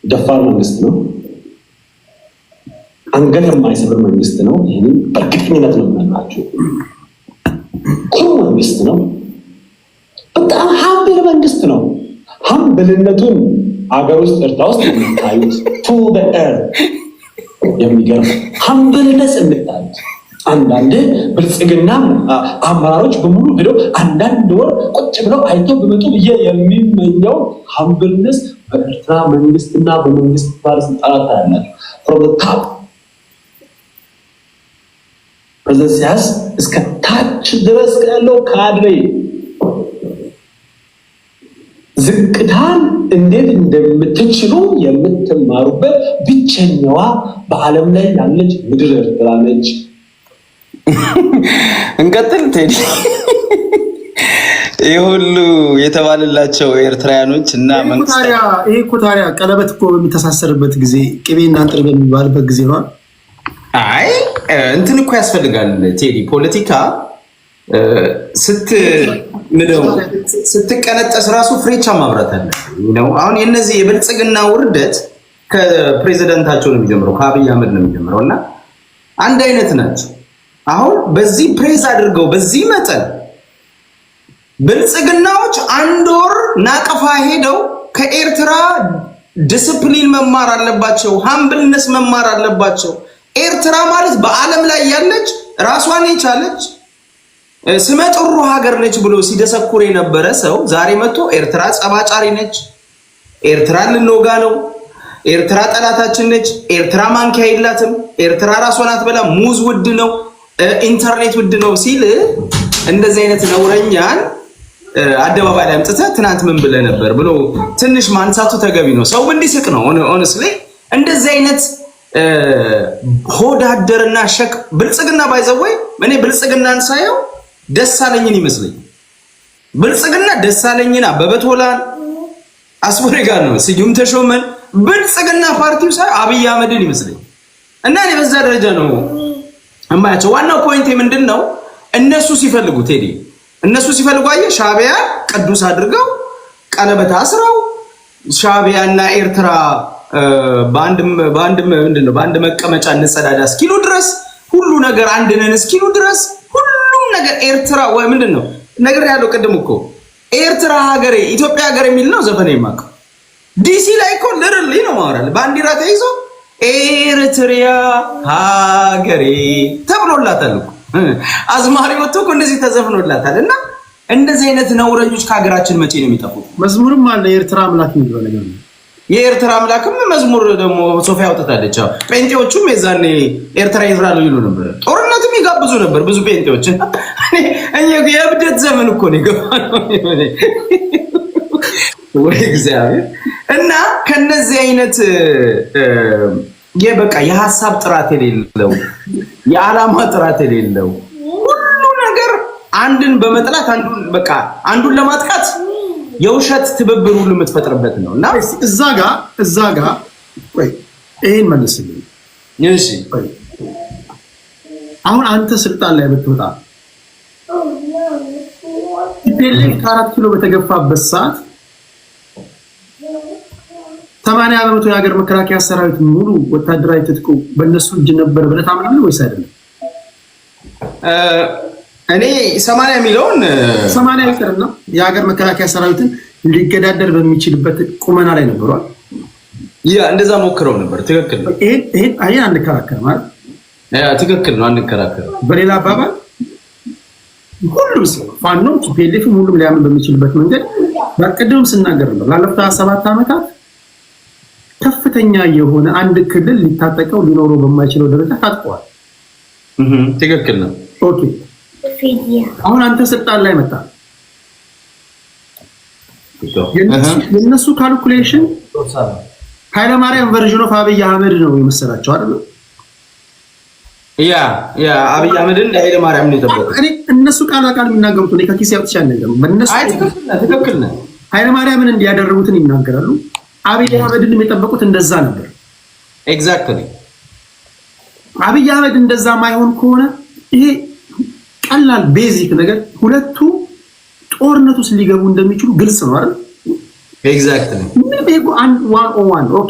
ደፋር መንግስት ነው። አንገት የማይሰብር መንግስት ነው። ይህንን በእርግጠኝነት ነው የምነግራችሁ። ኩሩ መንግስት ነው። በጣም ሀምብል መንግስት ነው። ሀምብልነቱን አገር ውስጥ ኤርትራ ውስጥ የምታዩት ቱ በኤር የሚገርም ሀምብልነት የምታዩት አንዳንድ ብልጽግና አመራሮች በሙሉ ሄደው አንዳንድ ወር ቁጭ ብለው አይተው በመጡ ብዬ የሚመኘው ሀምብልነስ በኤርትራ መንግስትና በመንግስት ባለስልጣናት ያላቸው from the top ፕሬዘንስ እስከ ታች ድረስ ያለው ካድሬ ዝቅታን እንዴት እንደምትችሉ የምትማሩበት ብቸኛዋ በዓለም ላይ ያለች ምድር ኤርትራ ነች። እንቀጥል ቴዲ። ይሄ ሁሉ የተባለላቸው ኤርትራውያኖች እና መንግስት ይሄ እኮ ታዲያ ቀለበት እኮ በሚተሳሰርበት ጊዜ ቅቤና ጥሬ በሚባልበት ጊዜ ነው። አይ እንትን እኮ ያስፈልጋል ቴዲ። ፖለቲካ ስትቀነጠስ ራሱ ፍሬቻ ማብራት አለ ነው። አሁን የነዚህ የብልጽግና ውርደት ከፕሬዝዳንታቸው ነው የሚጀምረው፣ ከአብይ አህመድ ነው የሚጀምረው እና አንድ አይነት ናቸው። አሁን በዚህ ፕሬዝ አድርገው በዚህ መጠን ብልጽግናዎች አንድ ወር ናቀፋ ሄደው ከኤርትራ ዲስፕሊን መማር አለባቸው፣ ሃምብልነስ መማር አለባቸው። ኤርትራ ማለት በዓለም ላይ ያለች ራሷን የቻለች ስመጥሩ ሀገር ነች ብሎ ሲደሰኩር የነበረ ሰው ዛሬ መጥቶ ኤርትራ ጸባጫሪ ነች፣ ኤርትራ ልንወጋ ነው፣ ኤርትራ ጠላታችን ነች፣ ኤርትራ ማንኪያ የላትም፣ ኤርትራ ራሷን አትበላ፣ ሙዝ ውድ ነው፣ ኢንተርኔት ውድ ነው ሲል እንደዚህ አይነት ነውረኛን አደባባይ ላይ አምጥተህ ትናንት ምን ብለህ ነበር ብሎ ትንሽ ማንሳቱ ተገቢ ነው። ሰው እንዲስቅ ነው። ሆነስሊ እንደዚህ አይነት ሆዳደርና ሸክ ብልጽግና ባይዘወይ እኔ ብልጽግናን ሳየው ደሳለኝን ይመስለኝ። ብልጽግና ደሳለኝና በበቶላን አስቦሬጋ ነው ስዩም ተሾመን ብልጽግና ፓርቲው ሳይ አብይ አህመድን ይመስለኝ እና እኔ በዛ ደረጃ ነው እማያቸው። ዋናው ፖይንት ምንድነው? እነሱ ሲፈልጉ ቴዲ እነሱ ሲፈልጉ አየህ ሻዕቢያ ቅዱስ አድርገው ቀለበት አስረው ሻዕቢያና ኤርትራ በአንድ መቀመጫ እንጸዳዳ እስኪሉ ድረስ ሁሉ ነገር አንድ ነን እስኪሉ ድረስ ሁሉም ነገር ኤርትራ ወይ ምንድነው ነገር ያለው ቅድም እኮ ኤርትራ ሀገሬ ኢትዮጵያ ሀገሬ የሚል ነው ዘፈን የማውቀው። ዲሲ ላይ እኮ ልርሊ ነው ማወራል ባንዲራ ተይዞ ኤርትሪያ ሀገሬ ተብሎላታል እኮ አዝማሪ ወጥቶ እኮ እንደዚህ ተዘፍኖላታል። እና እንደዚህ አይነት ነውረኞች ከሀገራችን መቼ ነው የሚጠፉት? መዝሙርም አለ የኤርትራ አምላክ የሚለው ነገር ነው። የኤርትራ አምላክም መዝሙር ደግሞ ሶፊያ አውጥታለች። ጴንጤዎቹም የዛኔ ኤርትራ ይዝራሉ ይሉ ነበር። ጦርነትም ይጋብዙ ነበር ብዙ ጴንጤዎች። እኛ የእብደት ዘመን እኮ ነው የገባነው ወይ እግዚአብሔር። እና ከነዚህ አይነት የበቃ የሐሳብ ጥራት የሌለው የዓላማ ጥራት የሌለው ሁሉ ነገር አንድን በመጥላት አንዱን ለማጥቃት የውሸት ትብብር ሁሉ የምትፈጥርበት ነው። እና እዛ ጋ ወይ ይሄን መልስልኝ። እሺ አሁን አንተ ስልጣን ላይ ብትወጣ ኢፔሌክ ከ4 ኪሎ በተገፋበት ሰዓት 80% የሀገር መከላከያ ሰራዊት ሙሉ ወታደራዊ ትጥቁ በእነሱ እጅ ነበር ብለህ ታምናለህ ወይስ አይደለም? እኔ 80 ሚሊዮን 80 ይቅርና የሀገር መከላከያ ሰራዊትን ሊገዳደር በሚችልበት ቁመና ላይ ነበሯል። እንደዛ ሞክረው ነበር። ትክክል ነው። ይሄ አንከራከር ማለት ትክክል ነው። አንከራከር። በሌላ አባባል ሁሉም ሰው ፋኖም ቲፒኤልኤፍ ሁሉም ሊያምን በሚችልበት መንገድ በቅድም ስናገር ነበር። ላለፉት 7 ዓመታት ከፍተኛ የሆነ አንድ ክልል ሊታጠቀው ሊኖረው በማይችለው ደረጃ ታጥቀዋል። ትክክል ነው። ኦኬ አሁን አንተ ስልጣን ላይ መጣ። የነሱ ካልኩሌሽን ኃይለማርያም ቨርዥን ኦፍ አብይ አህመድ ነው የመሰላቸው አይደል? ያ አብይ አህመድን ኃይለ ማርያም ነው የጠበቀው። እኔ እነሱ ቃል በቃል የሚናገሩት ነው ከኪስ ያውጥቻ ነገር በእነሱ ትክክል ነው። ኃይለ ማርያምን እንዲያደረጉትን ይናገራሉ። አብይ አህመድንም የጠበቁት እንደዛ ነበር። ኤግዛክትሊ አብይ አህመድ እንደዛ ማይሆን ከሆነ ይሄ ቀላል ቤዚክ ነገር ሁለቱ ጦርነት ውስጥ ሊገቡ እንደሚችሉ ግልጽ ነው አይደል? ኤግዛክትሊ ምን ይሄ ዋን ኦኬ።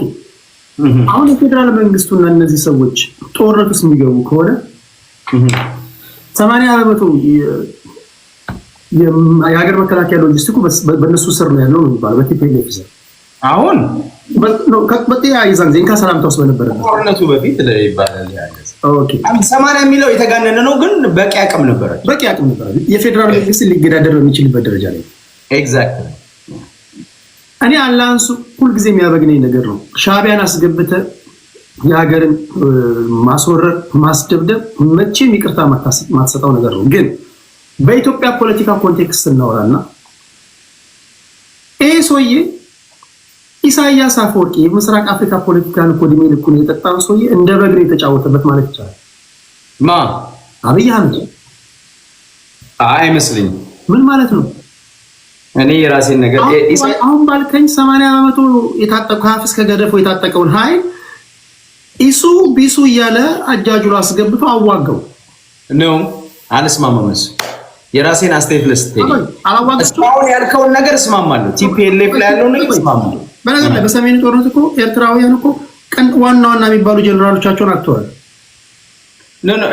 አሁን የፌደራል መንግስቱና እነዚህ ሰዎች ጦርነት ውስጥ የሚገቡ ከሆነ 80% የሀገር መከላከያ ሎጂስቲኩ በእነሱ ስር ነው ያለው ነው የሚባለው በቲፒኤልኤፍ ስር። አሁን በጥያ ይዛን ዜንካ ሰላምታ ውስጥ በነበረ ጦርነቱ በፊት ይባላል ያለ ኦኬ 80 የሚለው የተጋነነ ነው፣ ግን በቂ አቅም ነበር። የፌደራል መንግስት ሊገዳደር በሚችልበት ደረጃ ላይ ኤግዛክትሊ። እኔ አላንሱ ሁልጊዜ የሚያበግነኝ ነገር ነው። ሻዕቢያን አስገብተ የሀገርን ማስወረር ማስደብደብ መቼም ይቅርታ ማትሰጠው ነገር ነው። ግን በኢትዮጵያ ፖለቲካ ኮንቴክስት እናወራና ይሄ ሰውዬ ኢሳያስ አፈወርቂ የምስራቅ አፍሪካ ፖለቲካን ኮዲሜ ልኩን የጠጣው ሰውዬ እንደ በግሬ የተጫወተበት ማለት ይቻላል። አብይ አህመድ አይመስልኝም። ምን ማለት ነው? እኔ የራሴን ነገር አሁን ባልከኝ 80% የታጠቀው ከአፍ እስከ ገደፉ የታጠቀውን ኃይል ኢሱ ቢሱ እያለ አጃጁሎ አስገብቶ አዋጋው ነው። አልስማማም። የራሴን አስተያየት ልስጥኝ። እስካሁን ያልከውን ነገር እስማማለሁ። ቲፒኤልኤፍ ላይ ያለው ነገር እስማማለሁ። በነገር ላይ በሰሜኑ ጦርነት እኮ ኤርትራውያን እኮ ዋና የሚባሉ ጀነራሎቻቸውን አጥተዋል።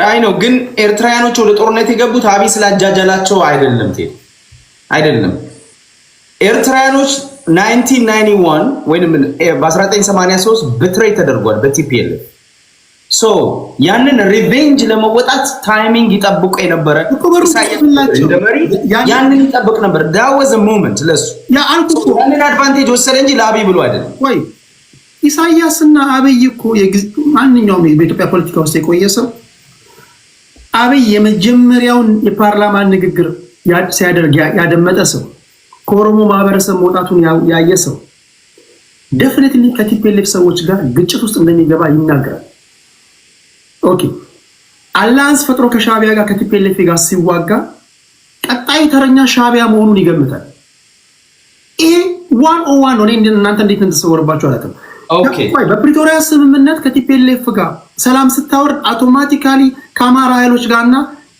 አይ ነው። ግን ኤርትራውያኖች ወደ ጦርነት የገቡት አብይ ስላጃጃላቸው አይደለም። አይደለም። ኤርትራውያኖች 1991 ወይንም በ1983 ብትሬይ ተደርጓል በቲፒኤልኤፍ። ሶ ያንን ሪቬንጅ ለመወጣት ታይሚንግ ይጠብቁ የነበረ ያንን ይጠብቅ ነበር። that was a moment ለሱ ያንን አድቫንቴጅ ወሰደ እንጂ ለአብይ ብሎ አይደለም። ወይ ኢሳያስና አብይ እኮ ማንኛውም በኢትዮጵያ ፖለቲካ ውስጥ የቆየ ሰው አብይ የመጀመሪያውን የፓርላማ ንግግር ሲያደርግ ያደመጠ ሰው ከኦሮሞ ማህበረሰብ መውጣቱን ያየ ሰው ዴፊኒትሊ ከቲፒኤልኤፍ ሰዎች ጋር ግጭት ውስጥ እንደሚገባ ይናገራል። ኦኬ አላንስ ፈጥሮ ከሻዕቢያ ጋር ከቲፒኤልኤፍ ጋር ሲዋጋ ቀጣዩ ተረኛ ሻዕቢያ መሆኑን ይገምታል። ይሄ 101 ነው። እናንተ እንዴት እንደተሰወረባችሁ አላውቅም። ኦኬ በፕሪቶሪያ ስምምነት ከቲፒኤልኤፍ ጋር ሰላም ስታወርድ አውቶማቲካሊ ከአማራ ኃይሎች ጋርና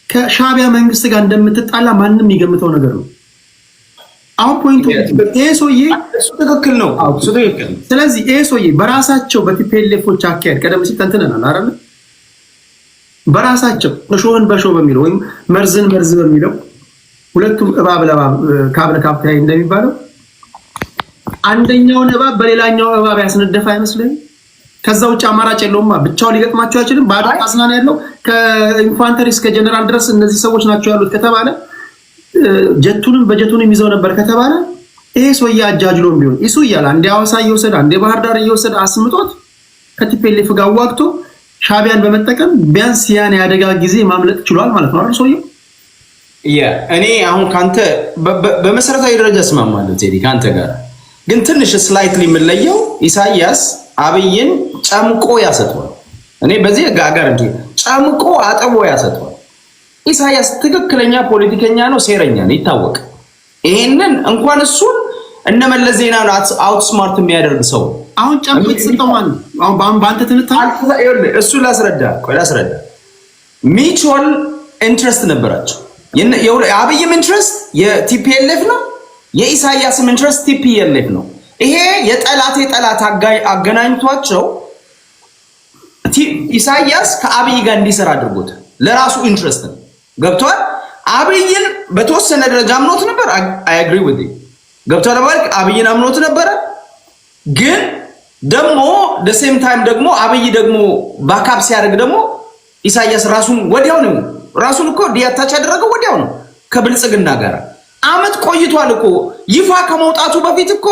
ከሻዕቢያ መንግስት ጋር እንደምትጣላ ማንም ይገምተው ነገር ነው። አሁን ፖይንቱ ይሄ ሰውዬ ትክክል ነው። ስለዚህ ይሄ ሰውዬ በራሳቸው በቲፒኤልኤፎች አካሄድ ቀደም ሲል ተንትነናል አይደል? በራሳቸው እሾህን በሾህ በሚለው ወይም መርዝን መርዝ በሚለው ሁለቱም እባብ ለእባብ ካብ ለካብ ተያይ እንደሚባለው አንደኛውን እባብ በሌላኛው እባብ ያስነደፈ አይመስልም? ከዛ ውጭ አማራጭ የለውም። ብቻውን ሊገጥማቸው አይችልም። ባዶ አዝናና ያለው ከኢንፋንተሪ እስከ ጀነራል ድረስ እነዚህ ሰዎች ናቸው ያሉት ከተባለ ጀቱንም በጀቱንም ይዘው ነበር ከተባለ ይሄ ሰውዬ አጃጅሎም ቢሆን ኢሱ እያለ አንዴ ሐዋሳ እየወሰደ አንዴ ባህር ዳር እየወሰደ አስምጦት ከቲፒኤልኤፍ ጋር ዋግቶ ሻዕቢያን በመጠቀም ቢያንስ ያን ያደጋ ጊዜ ማምለጥ ችሏል ማለት ነው አይደል? ሰውዬው እኔ አሁን ካንተ በመሰረታዊ ደረጃ እስማማለሁ ቴዲ ካንተ ጋር። ግን ትንሽ ስላይትሊ የምንለየው ኢሳያስ አብይን ጨምቆ ያሰጥቷል። እኔ በዚህ ጋር እንጂ ጨምቆ አጥቦ ያሰጥቷል። ኢሳያስ ትክክለኛ ፖለቲከኛ ነው፣ ሴረኛ ነው፣ ይታወቅ። ይሄንን እንኳን እሱን እነመለስ ዜናን አውትስማርት የሚያደርግ ሰው አሁን ጨምቆ የተሰጠው ማን ነው? አሁን በአንተ ትንታኔ እሱ ላስረዳ ሚቹዋል ኢንትረስት ነበራቸው። የአብይም ኢንትረስት የቲፒኤልኤፍ ነው፣ የኢሳያስም ኢንትረስት ቲፒኤልኤፍ ነው። ይሄ የጠላት አገናኝቷቸው ኢሳያስ ከአብይ ጋር እንዲሰራ አድርጎት ለራሱ ኢንትረስት ነው። ገብቷል። አብይን በተወሰነ ደረጃ አምኖት ነበር። አይ አግሪ ዊዝ ዩ። ገብቷል። ማለት አብይን አምኖት ነበር። ግን ደግሞ ሴም ታይም ደግሞ አብይ ደግሞ ባካፕ ሲያደርግ ደግሞ ኢሳያስ ራሱን እኮ ዲያታች ያደረገው ወዲያው ነው ከብልጽግና ጋር አመት ቆይቷል እኮ። ይፋ ከመውጣቱ በፊት እኮ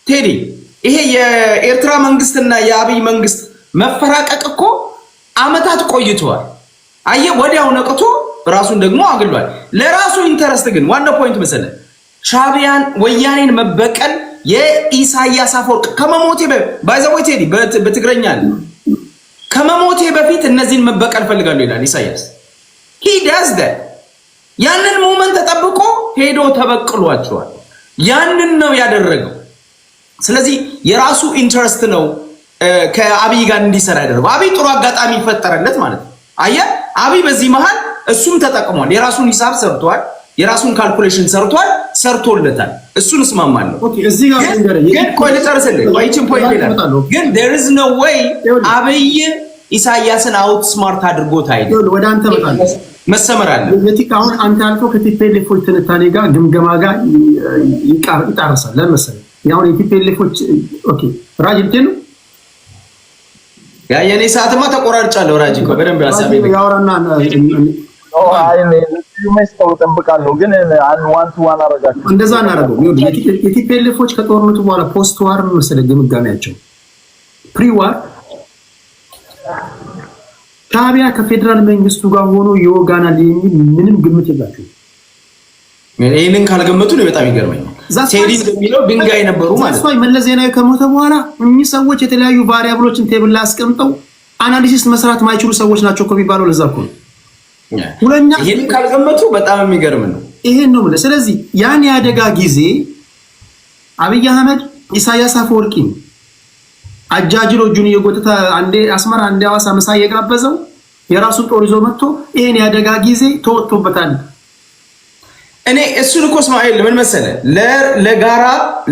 ቴዲ ይሄ የኤርትራ መንግስትና የአብይ መንግስት መፈራቀቅ እኮ አመታት ቆይቷል። አየህ፣ ወዲያው ነቅቶ ራሱን ደግሞ አግሏል። ለራሱ ኢንተረስት ግን ዋና ፖይንት መሰለህ ሻዕቢያን ወያኔን መበቀል የኢሳያስ አፈወርቅ ከመሞቴ ባይዘው ቴዲ በትግረኛ ከመሞቴ በፊት እነዚህን መበቀል ፈልጋለሁ ይላል ኢሳያስ። he does that ያንን ሞመንት ተጠብቆ ሄዶ ተበቅሏቸዋል። ያንን ነው ያደረገው። ስለዚህ የራሱ ኢንተረስት ነው ከአብይ ጋር እንዲሰራ ያደረገው። አብይ ጥሩ አጋጣሚ ፈጠረለት ማለት ነው። አየህ አብይ በዚህ መሃል እሱም ተጠቅሟል። የራሱን ሂሳብ ሰርቷል። የራሱን ካልኩሌሽን ሰርቶለታል። እሱን እስማማለሁ። ኦኬ እዚህ ጋር ግን ቆይ ልጨርስልህ። ቆይችን ፖይንት ይላል። ግን there is no way አብይ ኢሳያስን አውት ስማርት አድርጎት አይደል? ወደ አንተ መጣለህ መሰመር አለ። የቲክ አሁን አንተ ያልከው ከቲፒኤልኤፎች ትንታኔ ጋር ግምገማ ጋር ይጣርሳል። ለምሳሌ ያው የቲፒኤልኤፎች ኦኬ ራጅ እንትን ያ የኔ ሰዓትማ ተቆራርጫለሁ። ራጅ እኮ በደንብ ያሳብ ያወራና መስጠው ጠብቃለሁ። ግን ዋን ቱ ዋን አረጋችሁ እንደዛ እናደርገው። የቲፒኤልኤፎች ከጦርነቱ በኋላ ፖስት ዋር መሰለ ግምጋሚያቸው ፕሪ ዋር ሻዕቢያ ከፌደራል መንግስቱ ጋር ሆኖ ይወጋናል የሚል ምንም ግምት የላቸው። ይሄንን ካልገመቱ ነው በጣም ይገርመኛል። ሴዲ እንደሚለው ድንጋይ ነበሩ ማለት ነው። መለስ ዜናዊ ከሞተ በኋላ እኚህ ሰዎች የተለያዩ ቫሪያብሎችን ቴብል ላይ አስቀምጠው አናሊሲስ መስራት ማይችሉ ሰዎች ናቸው እኮ የሚባለው ለዛ እኮ ነው። ሁለኛ ይሄንን ካልገመቱ በጣም የሚገርም ነው። ይሄን ነው ማለት። ስለዚህ ያን ያደጋ ጊዜ አብይ አህመድ ኢሳያስ አፈወርቂ አጃጅሎ እጁን እየጎተተ አንዴ አስመራ አንዴ ሐዋሳ ምሳ እየጋበዘው የራሱን ጦር ይዞ መጥቶ ይሄን ያደጋ ጊዜ ተወጥቶበታል። እኔ እሱን እኮ እስማኤል ምን መሰለህ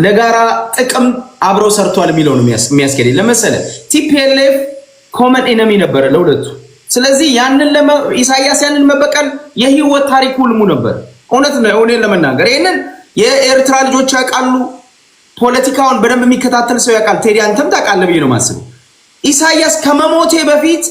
ለጋራ ጥቅም አብረው ሰርቷል የሚለው ነው የሚያስከደኝ። ለመሰለህ ቲፒኤልኤፍ ኮመን ኢነሚ ነበር ለሁለቱ። ስለዚህ ያንን ኢሳያስ ያንን መበቀል የህይወት ታሪኩ ልሙ ነበር። እውነት ነው ለመናገር ይሄንን የኤርትራ ልጆች ያውቃሉ። ፖለቲካውን በደንብ የሚከታተል ሰው ያውቃል። ቴዲ አንተም ታውቃለህ ብዬ ነው የማስበው። ኢሳያስ ከመሞቴ በፊት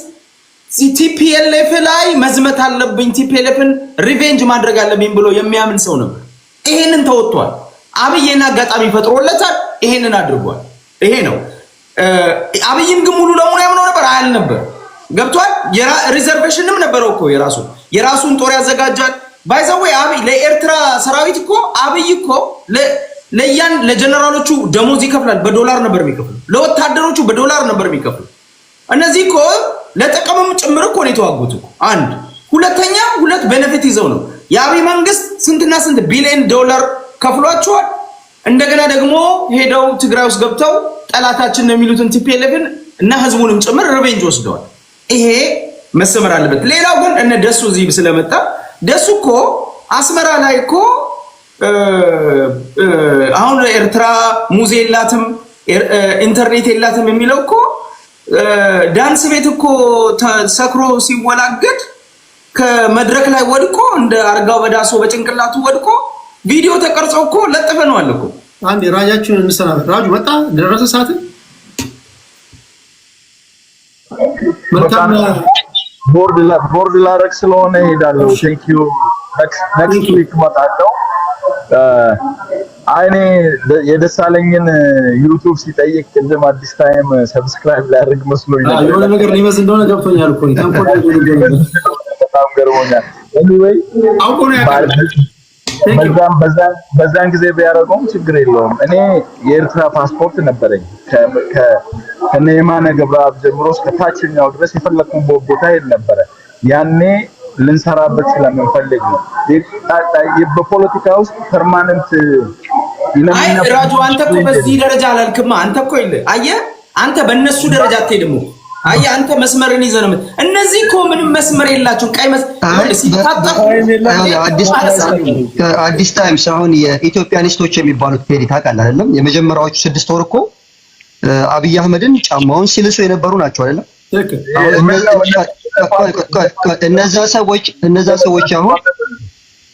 ቲፒኤልኤፍ ላይ መዝመት አለብኝ፣ ቲፒኤልኤፍን ሪቬንጅ ማድረግ አለብኝ ብሎ የሚያምን ሰው ነበር። ይሄንን ተወጥቷል። አብይን አጋጣሚ ፈጥሮለታል። ይሄንን አድርጓል። ይሄ ነው። አብይም ግን ሙሉ ለሙሉ ያምነው ነበር አያል ነበር። ገብቷል። ሪዘርቬሽንም ነበረው እኮ የራሱን ጦር ያዘጋጃል። ባይዘው አብይ ለኤርትራ ሰራዊት እኮ አብይ እኮ ለጀነራሎቹ ደሞዝ ይከፍላል። በዶላር ነበር የሚከፍለው። ለወታደሮቹ በዶላር ነበር የሚከፍለው። እነዚህ እኮ ለጥቅምም ጭምር እኮ ነው የተዋጉት እኮ። አንድ ሁለተኛ ሁለት ቤኔፊት ይዘው ነው የአብይ መንግስት ስንትና ስንት ቢሊዮን ዶላር ከፍሏቸዋል። እንደገና ደግሞ ሄደው ትግራይ ውስጥ ገብተው ጠላታችን ነው የሚሉትን ቲፒኤልኤፍን እና ህዝቡንም ጭምር ሪቬንጅ ወስደዋል። ይሄ መሰመር አለበት። ሌላው ግን እነ ደሱ እዚህ ስለመጣ ደሱ እኮ አስመራ ላይ እኮ አሁን ኤርትራ ሙዜ የላትም ኢንተርኔት የላትም የሚለው እኮ ዳንስ ቤት እኮ ተሰክሮ ሲወላገድ ከመድረክ ላይ ወድቆ እንደ አርጋው በዳሶ በጭንቅላቱ ወድቆ ቪዲዮ ተቀርጾ እኮ ለጥፈነዋል እኮ። አንዴ ራጃችንን እንሰናበት። ራጁ መጣ ደረሰ ሰዓት መልካም ቦርድ ላረግ ስለሆነ እሄዳለሁ። ቴንክ ዩ ኔክስት ዊክ እመጣለሁ። አይኔ የደሳለኝን ዩቲዩብ ሲጠይቅ ቅድም አዲስ ታይም ሰብስክራይብ ላድርግ መስሎኝ ነበር። የሆነ ነገር ሊመስል እንደሆነ ገብቶኛል እኮ በጣም ገርሞኛል። ኤኒዌይ አውቆ ነው ያውቃል። በዛን ጊዜ ቢያደርገውም ችግር የለውም። እኔ የኤርትራ ፓስፖርት ነበረኝ ከነየማነ ገብረአብ ጀምሮ እስከ ታችኛው ድረስ የፈለኩበት ቦታ ነበረ። ያኔ ልንሰራበት ስለምንፈልግ ነው። በፖለቲካ ውስጥ ፐርማነንት ራጁ አንተ እኮ በዚህ ደረጃ አላልክማ። አንተ እኮ አየህ፣ አንተ በእነሱ ደረጃ አትሄድም። አየህ፣ አንተ መስመርን ይዘህ ነው። እነዚህ እኮ ምንም መስመር የላቸውም። ቀይ አዲስ ታይምስ አሁን የኢትዮጵያኒስቶች የሚባሉት ፔዲ ታውቃለህ አይደለም? የመጀመሪያዎቹ 6 ወር እኮ አብይ አህመድን ጫማውን ሲልሱ የነበሩ ናቸው አይደለም? እነዛ ሰዎች አሁን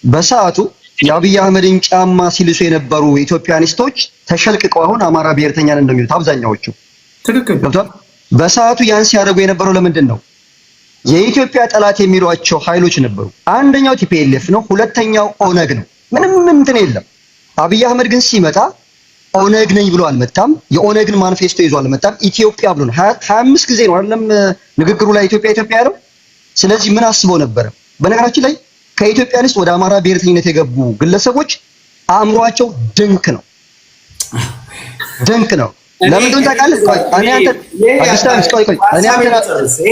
በሰዓቱ የአብይ አህመድን ጫማ ሲልሱ የነበሩ ኢትዮጵያኒስቶች ተሸልቅቀው አሁን አማራ ብሔርተኛ ነን እንደሚሉት አብዛኛዎቹ። ትክክል ገብቷል። በሰዓቱ ያን ሲያደርጉ የነበረው ለምንድን ነው? የኢትዮጵያ ጠላት የሚሏቸው ኃይሎች ነበሩ። አንደኛው ቲፒኤልኤፍ ነው፣ ሁለተኛው ኦነግ ነው። ምንም እንትን የለም። አብይ አህመድ ግን ሲመጣ ኦነግ ነኝ ብሎ አልመጣም። የኦነግን ማኒፌስቶ ይዞ አልመጣም። ኢትዮጵያ ብሎ ነው 25 ጊዜ ነው አይደለም ንግግሩ ላይ ኢትዮጵያ ያለው። ስለዚህ ምን አስበው ነበር? በነገራችን ላይ ከኢትዮጵያኒስት ወደ አማራ ብሔርተኝነት የገቡ ግለሰቦች አእምሯቸው ድንክ ነው። ለምን ታውቃለህ?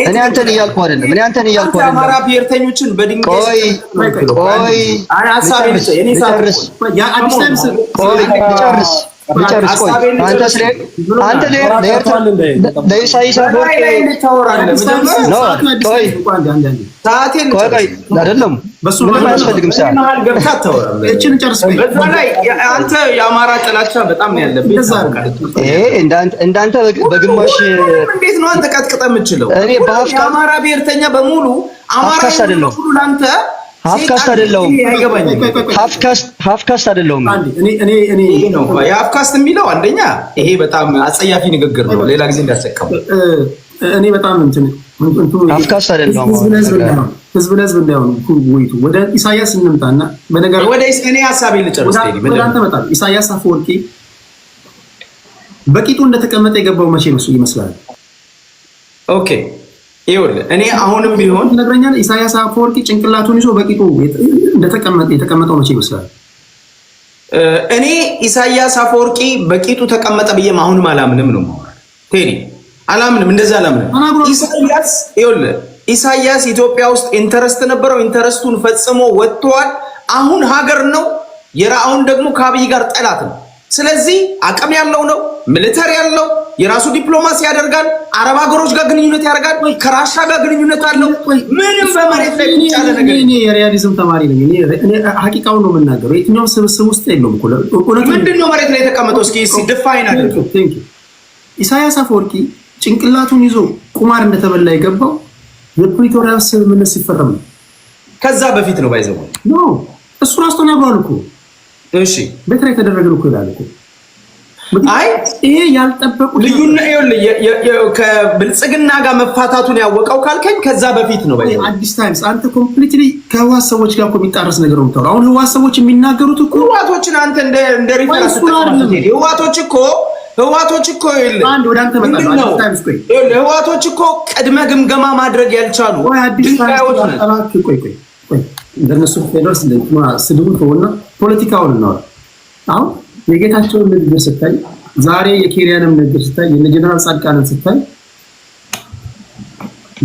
እኔ አንተን እያልኩ አይደለም። አማራ ብሔርተኞችን በድንጋይ አንተ ለኢሳይያስ አፈወርቂ አይደለም ምንም አያስፈልግም። አንተ የአማራ ጥላቻ በጣም ነው ያለብህ። እንዳንተ በግማሽ እንዴት ነው አንተ ቀጥቅጠህ የምትችለው? እኔ የአማራ ብሔርተኛ በሙሉ አማራ አይደለም ለአንተ ሀፍካስት አይደለሁም። ሀፍካስት አይደለሁም። እኔ ነው የሀፍካስት የሚለው አንደኛ ይሄ በጣም አጸያፊ ንግግር ነው። ሌላ ጊዜ እንዳትጠቀሙ። እኔ በጣም ሀፍካስት አይደለሁም። ህዝብ ለህዝብ እንዳይሆን ውይይቱ ወደ ኢሳያስ እንምጣና በነገር ወደ እኔ ሐሳቤን ልጨርስ። አንተ መጣ ኢሳያስ አፈወርቂ በቂጡ እንደተቀመጠ የገባው መቼ ነው ይመስላል? ኦኬ ይኸውልህ እኔ አሁንም ቢሆን ነግረኛል። ኢሳያስ አፈወርቂ ጭንቅላቱን ይዞ በቂጡ የተቀመጠው መቼ ይመስላል? እኔ ኢሳያስ አፈወርቂ በቂጡ ተቀመጠ ብዬም አሁንም አላምንም ነው ቴዲ፣ አላምንም፣ እንደዛ አላምንም። ኢሳያስ ኢትዮጵያ ውስጥ ኢንተረስት ነበረው፣ ኢንተረስቱን ፈጽሞ ወጥቷል። አሁን ሀገር ነው የራአውን ደግሞ ከአብይ ጋር ጠላት ነው። ስለዚህ አቅም ያለው ነው፣ ሚሊተሪ ያለው የራሱ ዲፕሎማሲ ያደርጋል። አረብ ሀገሮች ጋር ግንኙነት ያደርጋል። ከራሻ ጋር ግንኙነት አለው። ምንም በመሬት ላይ ቁጭ ያለ ነገር እኔ የሪያሊዝም ተማሪ ነኝ። እኔ ሐቂቃውን ነው የምናገረው። የትኛውም ስብስብ ውስጥ የለውም እኮ ምንድነው መሬት ላይ የተቀመጠው? እስኪ ዲፋይን አድርገው። ኢሳያስ አፈወርቂ ጭንቅላቱን ይዞ ቁማር እንደተበላ የገባው የፕሪቶሪያ ስምምነት ሲፈረም ነው። ከዛ በፊት ነው ባይዘው ነው እሱ ራሱ ተናግሯል እኮ። እሺ በትራ የተደረገ ነው እኮ ይላል እኮ። አይ ይሄ ያልጠበቁ ከብልጽግና ጋር መፋታቱን ያወቀው ካልከኝ ከዛ በፊት ነው ባይዘው። አዲስ ታይምስ አንተ ኮምፕሊትሊ ከህዋት ሰዎች ጋር እኮ የሚጣረስ ነገር ነው የምታወራው። አሁን ህዋት ሰዎች የሚናገሩት እኮ ህዋቶችን አንተ እንደ ሪፈረንስ ህዋቶች እኮ አንድ ወደ አንተ መጣ አዲስ ታይምስ ቆይ ህዋቶች እኮ ቅድመ ግምገማ ማድረግ ያልቻሉ ድንጋዮች ናቸው። ቆይ እንደነሱ ፌደርስ እንደማ ስድቡን ተወና ፖለቲካውን ነው። አሁን የጌታቸውን ንግግር ስታይ፣ ዛሬ የኬሪያንም ንግግር ስታይ፣ የጀነራል ጻድቃንን ስታይ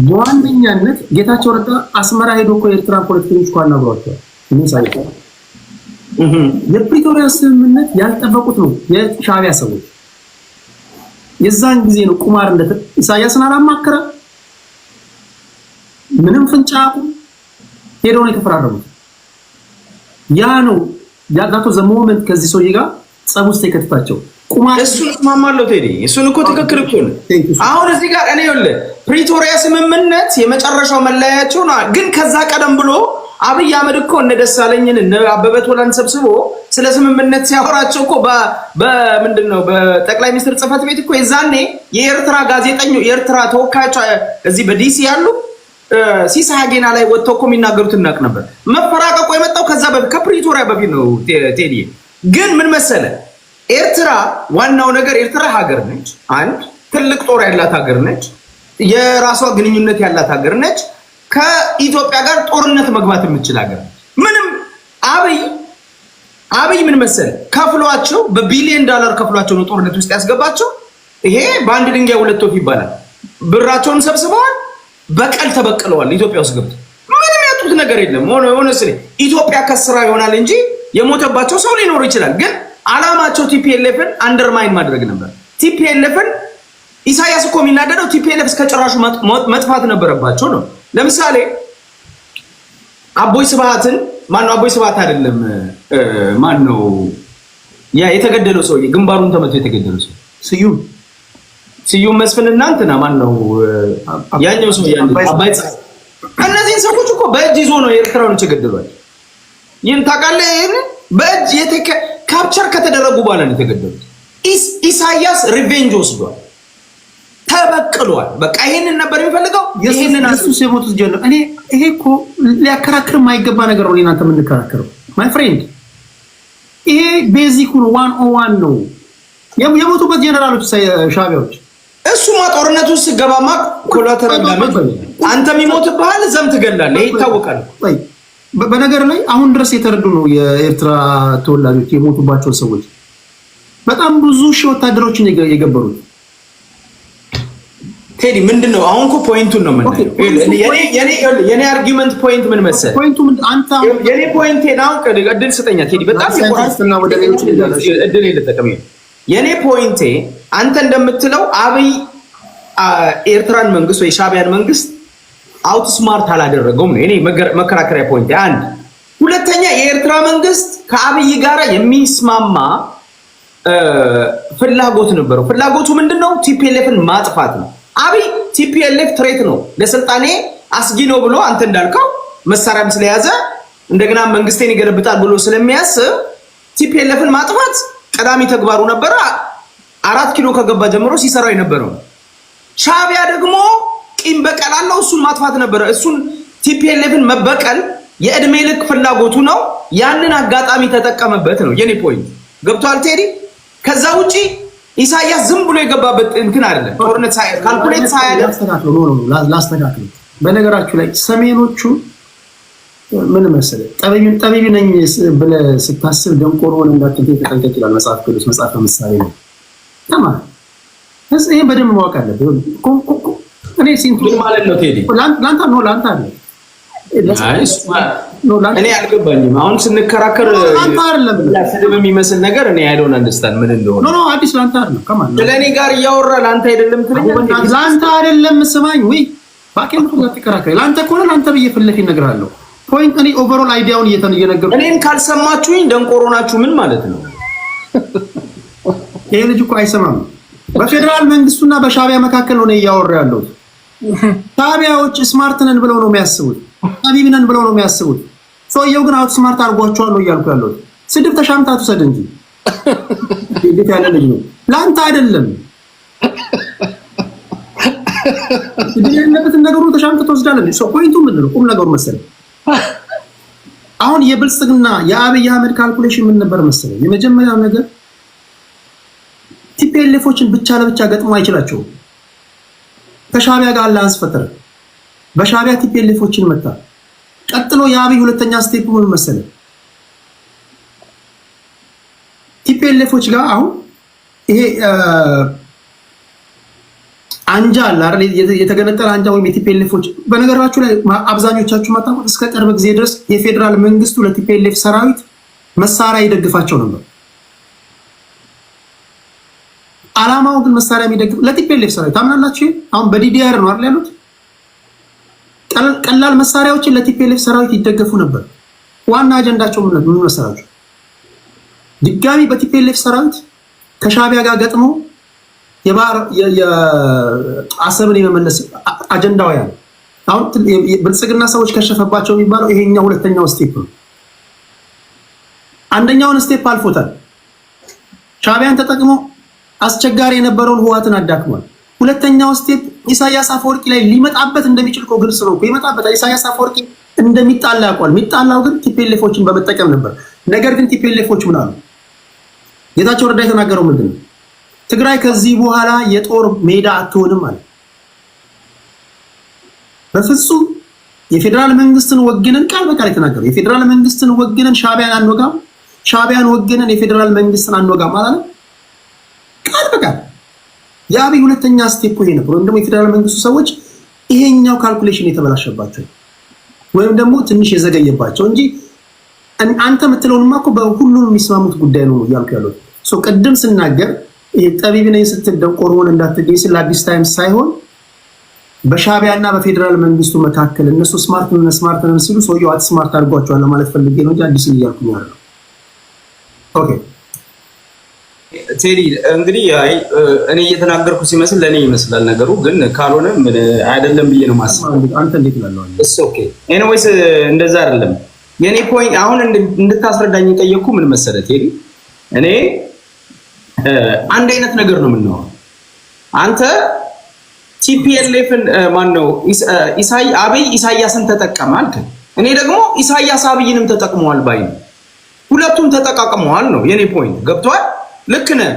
በዋነኛነት ጌታቸው ረዳ አስመራ ሄዶ እኮ የኤርትራ ፖለቲከኞች እኮ አናግሯቸዋል። ምን ሳይቀር የፕሪቶሪያ ስምምነት ያልጠበቁት ነው የሻዕቢያ ሰዎች። የዛን ጊዜ ነው ቁማር ኢሳያስን አላማከረ ምንም ፍንጫ ሄደው ነው የተፈራረሙት። ያ ነው ያጋቶ ዘሞመንት ከዚህ ሰውዬ ጋር ጸብ ውስጥ የከተታቸው ቁማር። እሱን ማማለው ቴዲ፣ እሱን እኮ ትክክል እኮ ነው። አሁን እዚህ ጋር እኔ ፕሪቶሪያ ስምምነት የመጨረሻው መለያያቸው ነው። ግን ከዛ ቀደም ብሎ አብይ አህመድ እኮ እነ ደሳለኝን እነ አበበ ቶላን ሰብስቦ ስለ ስምምነት ሲያወራቸው እኮ በምንድነው በጠቅላይ ሚኒስትር ጽህፈት ቤት እኮ የዛኔ የኤርትራ ጋዜጠኞች የኤርትራ ተወካዮች እዚህ በዲሲ ያሉ ሲሳይ ሀገና ላይ ወጥተው እኮ የሚናገሩት እናቅ ነበር። መፈራቀቁ የመጣው ከዛ በፊት ከፕሪቶሪያ በፊት ነው ቴዲ። ግን ምን መሰለ ኤርትራ ዋናው ነገር ኤርትራ ሀገር ነች። አንድ ትልቅ ጦር ያላት ሀገር ነች። የራሷ ግንኙነት ያላት ሀገር ነች። ከኢትዮጵያ ጋር ጦርነት መግባት የምትችል ሀገር ነች። ምንም አብይ ምን መሰለ ከፍሏቸው በቢሊየን ዶላር ከፍሏቸው ነው ጦርነት ውስጥ ያስገባቸው። ይሄ በአንድ ድንጋይ ሁለት ወፍ ይባላል። ብራቸውን ሰብስበዋል፣ በቀል ተበቅለዋል። ኢትዮጵያ ውስጥ ገብተው ምንም ያጡት ነገር የለም። ሆነስሊ ኢትዮጵያ ከስራ ይሆናል እንጂ የሞተባቸው ሰው ሊኖር ይችላል። ግን አላማቸው ቲፒኤልኤፍን አንደርማይን ማድረግ ነበር። ቲፒኤልኤፍን ኢሳያስ እኮ የሚናደደው ቲፒኤልኤፍ እስከ ጭራሹ መጥፋት ነበረባቸው ነው። ለምሳሌ አቦይ ስብሃትን ማነው? አቦይ ስብሃት አይደለም ማነው? ያ የተገደለው ሰውዬ ግንባሩን ተመቶ የተገደለው ሰው ስዩም መስፍንና እንትና ማነው? ያኛው ሰው አባይ እነዚህን ሰዎች እኮ በእጅ ይዞ ነው የኤርትራውን የተገደሏል። ይህን ታውቃለህ? በእጅ ካፕቸር ከተደረጉ በኋላ ነው የተገደሉት። ኢሳያስ ሪቬንጅ ወስዷል፣ ተበቅሏል። በቃ ይሄንን ነበር የሚፈልገው። ይሄንን ኢየሱስ የሞቱት ጀነራል እኔ ይሄ እኮ ሊያከራክር የማይገባ ነገር ነው። እናንተ የምንከራከረው ማይ ፍሬንድ ይሄ ቤዚክ 101 ነው። የሞቱበት ጀነራሎች ሻዕቢያዎች እሱማ ጦርነቱ ውስጥ ገባማ ኮላተራል ዳሜጅ አንተ የሚሞትብሃል ዘም ትገላለህ። ይሄ ይታወቃል። በነገር ላይ አሁን ድረስ የተረዱ ነው የኤርትራ ተወላጆች የሞቱባቸው ሰዎች በጣም ብዙ ሺህ ወታደሮችን የገበሩት። ቴዲ ምንድነው አሁን እኮ ፖይንቱን ነው ምን የኔ አርጊመንት ፖይንት ምን መሰለህ? ፖይንቱ ምን አንተ የኔ ፖይንቴ ነው እድል ስጠኛ ቴዲ፣ በጣም ይቆራስና ወደ ሌሎች እድል ልጠቀም። የኔ ፖይንቴ አንተ እንደምትለው አብይ ኤርትራን መንግስት ወይ ሻቢያን መንግስት አውት ስማርት አላደረገውም ነው የኔ መከራከሪያ ፖይንቴ። አንድ ሁለተኛ የኤርትራ መንግስት ከአብይ ጋር የሚስማማ ፍላጎት ነበረው። ፍላጎቱ ምንድነው? ቲፒኤልኤፍን ማጥፋት ነው። አብይ ቲፒኤልኤፍ ትሬት ነው ለስልጣኔ አስጊ ነው ብሎ አንተ እንዳልከው መሳሪያም ስለያዘ እንደገና መንግስቴን ይገለብጣል ብሎ ስለሚያስብ ቲፒኤልኤፍን ማጥፋት ቀዳሚ ተግባሩ ነበር። 4 ኪሎ ከገባ ጀምሮ ሲሰራው የነበረው። ሻቢያ ደግሞ ቂም በቀል አለው፣ እሱን ማጥፋት ነበር። እሱን ቲፒኤልኤፍን መበቀል የእድሜ ልክ ፍላጎቱ ነው። ያንን አጋጣሚ ተጠቀመበት ነው የኔ ፖይንት። ገብቷል ቴዲ? ከዛ ውጪ ኢሳያስ ዝም ብሎ የገባበት እንትን አይደለም። ጦርነት ካልኩሌት ሳያደርግ ላስተካክል። በነገራችሁ ላይ ሰሜኖቹ ምን መሰለህ ጠቢብ ነኝ ብለህ ስታስብ ደንቆሮ ሆነ እንዳትል ተጠንቀቅ ይላል መጽሐፍ ቅዱስ። መጽሐፍ ምሳሌ ነው ተማር። ይሄ በደንብ ማወቅ አለብህ። እኔ ሲንቱ ማለት ነው ቴዲ ላንተ ነው ላንተ አለ እኔ አልገባኝም። አሁን ስንከራከር ላንተ አይደለም ስድብ የሚመስል ነገር እኔ አይ ዶንት አንደርስታንድ ምን እንደሆነ። ኖ አዲስ ላንተ አይደለም ከማን ነው ስለኔ ጋር እያወራ ላንተ አይደለም ትለኛለህ። ላንተ አይደለም ስማኝ ወይ ባቄን ነው ተከራከረ። ላንተ ከሆነ ላንተ ብዬ ፍለፊ እነግርሃለሁ። ፖይንት እኔ ኦቨርኦል አይዲያውን እየተነገርኩ እኔን ካልሰማችሁኝ ደንቆሮ ናችሁ ምን ማለት ነው? ይሄ ልጅ እኮ አይሰማም። በፌደራል መንግስቱና በሻቢያ መካከል ነው እያወራ ያለው። ሻቢያዎች ስማርት ነን ብለው ነው የሚያስቡት፣ ጠቢብ ነን ብለው ነው የሚያስቡት። ሰውየው ግን አውት ስማርት አድርጓቸዋል ነው እያልኩ ያለው። ስድብ ተሻምታቱ ሰድ እንጂ እንዴት ያለ ልጅ ነው? ላንተ አይደለም እንደነበት ነገሩ ተሻምተህ ትወስዳለህ። ሰው ፖይንቱ ምንድን ነው? ቁም ነገሩ መሰለኝ። አሁን የብልጽግና የአብይ አህመድ ካልኩሌሽን ምን ነበር መሰለኝ? የመጀመሪያው ነገር ቲፒኤልኤፎችን ብቻ ለብቻ ገጥሞ አይችላቸውም። ከሻቢያ ጋር አላንስ ፈጠረ። በሻቢያ ቲፒኤልኤፎችን መታ። ቀጥሎ የአብይ ሁለተኛ ስቴፕ ምን መሰለህ? ቲፒኤልኤፎች ጋር አሁን ይሄ አንጃ አለ አይደል? የተገነጠለ አንጃ ወይም የቲፒኤልኤፎች በነገራችሁ ላይ አብዛኞቻችሁ ማታውቁት እስከ ቅርብ ጊዜ ድረስ የፌደራል መንግስቱ ለቲፒኤልኤፍ ሰራዊት መሳሪያ ይደግፋቸው ነበር። አላማው ግን መሳሪያ የሚደግፍ ለቲፒኤልኤፍ ሰራዊት ታምናላችሁ? አሁን በዲዲአር ነው አይደል ያሉት? ቀላል መሳሪያዎችን ለቲፒኤልኤፍ ሰራዊት ይደገፉ ነበር። ዋና አጀንዳቸው ምን መሰላችሁ? ድጋሚ በቲፒኤልኤፍ ሰራዊት ከሻቢያ ጋር ገጥሞ አሰብን የመመለስ አጀንዳው ያለ። አሁን ብልጽግና ሰዎች ከሸፈባቸው የሚባለው ይሄኛው ሁለተኛው ስቴፕ ነው። አንደኛውን ስቴፕ አልፎታል። ሻቢያን ተጠቅሞ አስቸጋሪ የነበረውን ህዋትን አዳክሟል። ሁለተኛው ስቴፕ ኢሳያስ አፈወርቂ ላይ ሊመጣበት እንደሚችል እኮ ግልጽ ነው። ይመጣበታል። ኢሳያስ አፈወርቂ እንደሚጣላ ያውቃል። የሚጣላው ግን ቲፒኤልኤፎችን በመጠቀም ነበር። ነገር ግን ቲፒኤልኤፎች ምን አሉ? ጌታቸው ረዳ የተናገረው ምንድን ነው? ትግራይ ከዚህ በኋላ የጦር ሜዳ አትሆንም ማለት። በፍጹም የፌደራል መንግስትን ወግነን ቃል በቃል የተናገረው የፌደራል መንግስትን ወግነን ሻቢያን አንወጋም፣ ሻቢያን ወግነን የፌደራል መንግስትን አንወጋም ማለት ነው ቃል በቃል። የአብይ ሁለተኛ ስቴፕ ይሄ ነበር። ወይም ደግሞ የፌደራል መንግስቱ ሰዎች ይሄኛው ካልኩሌሽን የተበላሸባቸው ወይም ደግሞ ትንሽ የዘገየባቸው እንጂ አንተ የምትለውንማ እኮ በሁሉም የሚስማሙት ጉዳይ ነው እያልኩ ያለው። ቅድም ስናገር ጠቢብ ነኝ ስትል ደንቆሮ ሆነ እንዳትገኝ ስለ አዲስ ታይምስ ሳይሆን በሻቢያና በፌደራል መንግስቱ መካከል እነሱ ስማርት ነን ሲሉ ሰውየው አት ስማርት አድርጓቸዋል ለማለት ፈልጌ ነው እንጂ አዲስ እያልኩኝ አይደለም። ኦኬ ቴዲ እንግዲህ እኔ እየተናገርኩ ሲመስል ለኔ ይመስላል ነገሩ፣ ግን ካልሆነ አይደለም ብዬ ነው ማስበው። አንተ እንዴት ላለው እሱ ኦኬ ኤኒዌይስ እንደዛ አይደለም የኔ ፖይንት። አሁን እንድታስረዳኝ የጠየቅኩ ምን መሰለህ ቴዲ፣ እኔ አንድ አይነት ነገር ነው የምናወራው። አንተ ቲፒኤልኤፍን ማን ነው አብይ ኢሳያስን ተጠቀመ አልክ። እኔ ደግሞ ኢሳያስ አብይንም ተጠቅመዋል ባይ ነው። ሁለቱም ተጠቃቅመዋል ነው የኔ ፖይንት። ገብቷል? ልክ ነህ።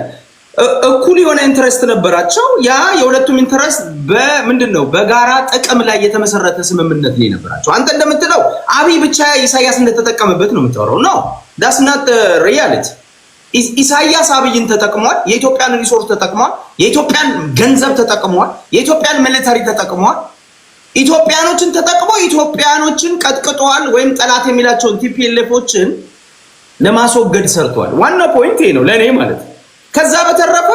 እኩል የሆነ ኢንተረስት ነበራቸው። ያ የሁለቱም ኢንተረስት በምንድን ነው? በጋራ ጥቅም ላይ የተመሰረተ ስምምነት ላይ ነበራቸው። አንተ እንደምትለው አብይ ብቻ ኢሳያስ እንደተጠቀመበት ነው የምታወራው። ነው ዳስ ናት ሪያሊቲ። ኢሳያስ አብይን ተጠቅሟል። የኢትዮጵያን ሪሶርስ ተጠቅሟል። የኢትዮጵያን ገንዘብ ተጠቅሟል። የኢትዮጵያን ሚሊተሪ ተጠቅሟል። ኢትዮጵያኖችን ተጠቅሞ ኢትዮጵያኖችን ቀጥቅጧል፣ ወይም ጠላት የሚላቸውን ቲፒኤልኤፎችን ለማስወገድ ሰርቷል። ዋና ፖይንት ይሄ ነው ለኔ ማለት ነው። ከዛ በተረፈ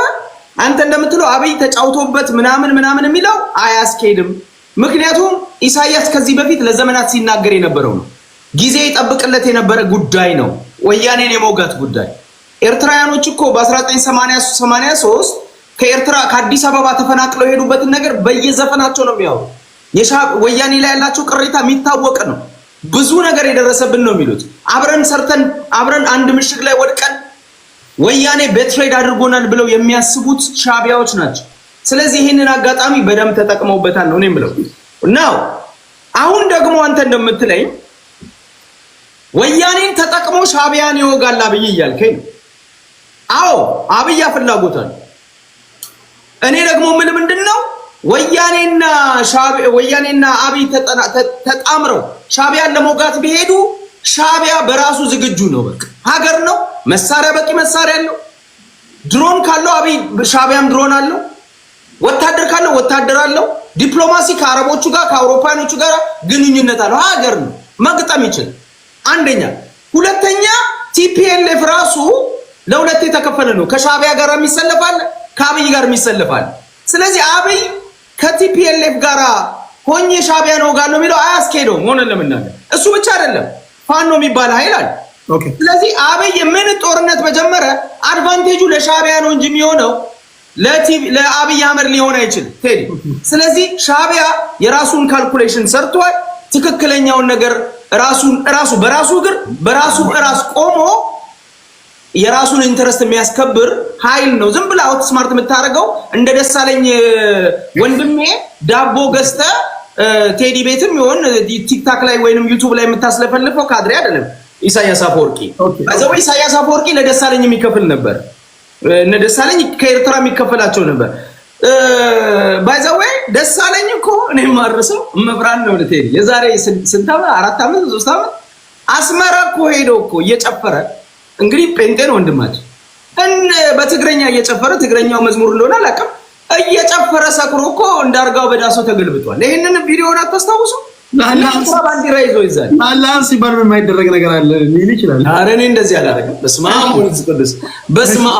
አንተ እንደምትለው አብይ ተጫውቶበት ምናምን የሚለው አያስኬድም። ምክንያቱም ኢሳያስ ከዚህ በፊት ለዘመናት ሲናገር የነበረው ነው። ጊዜ ይጠብቅለት የነበረ ጉዳይ ነው፣ ወያኔን የመውጋት ጉዳይ። ኤርትራውያኖች እኮ በ1983 ከኤርትራ ከአዲስ አበባ ተፈናቅለው የሄዱበትን ነገር በየዘፈናቸው ነው የሚያወሩ። ወያኔ ላይ ያላቸው ቅሬታ የሚታወቅ ነው። ብዙ ነገር የደረሰብን ነው የሚሉት። አብረን ሰርተን አብረን አንድ ምሽግ ላይ ወድቀን ወያኔ ቤትሬድ አድርጎናል ብለው የሚያስቡት ሻቢያዎች ናቸው። ስለዚህ ይህንን አጋጣሚ በደንብ ተጠቅመውበታል ነው የምለው። ናው አሁን ደግሞ አንተ እንደምትለኝ ወያኔን ተጠቅሞ ሻቢያን ይወጋል አብይ እያልከኝ ነው። አዎ አብይ ፍላጎታል። እኔ ደግሞ ምን ምንድነው ወያኔና አብይ ተጣምረው ሻቢያን ለመውጋት ቢሄዱ ሻቢያ በራሱ ዝግጁ ነው። በቃ ሀገር ነው፣ መሳሪያ በቂ መሳሪያ አለው። ድሮን ካለው አብይ ሻቢያም ድሮን አለው። ወታደር ካለው ወታደር አለው። ዲፕሎማሲ ከአረቦቹ ጋር ከአውሮፓኖቹ ጋር ግንኙነት አለው። ሀገር ነው፣ መግጠም ይችላል። አንደኛ። ሁለተኛ ቲፒኤልኤፍ ራሱ ለሁለት የተከፈለ ነው። ከሻቢያ ጋር የሚሰለፋል፣ ከአብይ ጋር የሚሰለፋል። ስለዚህ አብይ ከቲፒኤልኤፍ ጋር ሆኜ ሻቢያ ነው ጋር ነው የሚለው አያስኬደውም። ሆነን ለምናገር እሱ ብቻ አይደለም፣ ፋኖ የሚባል ኃይል አለ። ስለዚህ አብይ ምን ጦርነት በጀመረ አድቫንቴጁ ለሻቢያ ነው እንጂ የሚሆነው ለአብይ አህመድ ሊሆን አይችልም ቴዲ። ስለዚህ ሻቢያ የራሱን ካልኩሌሽን ሰርቷል። ትክክለኛውን ነገር ራሱ በራሱ እግር በራሱ ራስ ቆሞ የራሱን ኢንተረስት የሚያስከብር ኃይል ነው። ዝም ብላ አውት ስማርት የምታደርገው እንደ ደሳለኝ ወንድሜ ዳቦ ገዝተ ቴዲ ቤትም ይሆን ቲክታክ ላይ ወይንም ዩቲዩብ ላይ የምታስለፈልፈው ካድሬ አይደለም ኢሳያስ አፈወርቂ። አዘው ኢሳያስ አፈወርቂ ለደሳለኝ የሚከፍል ነበር። እነ ደሳለኝ ከኤርትራ የሚከፈላቸው ነበር። ባይዘው ደሳለኝ እኮ እኔ ማርሰው መብራን ነው ለቴዲ የዛሬ ስንት ዓመት 4 ዓመት 3 ዓመት አስመራ እኮ ሄዶ እኮ እየጨፈረ እንግዲህ ጴንጤ ነው ወንድማችን በትግረኛ እየጨፈረ ትግረኛው መዝሙር እንደሆነ አላውቅም እየጨፈረ ሰክሮ እኮ እንዳርጋው በዳሶ ተገልብጧል። ይሄንን ቪዲዮውን አታስታውሱ? ለአላህ ባንዲራ ይዞ ይዛል። አላህ ሲባል የማይደረግ ነገር አለ ሊል ይችላል። ኧረ እኔ እንደዚህ አላደረግም። በስመ አብ ወወልድ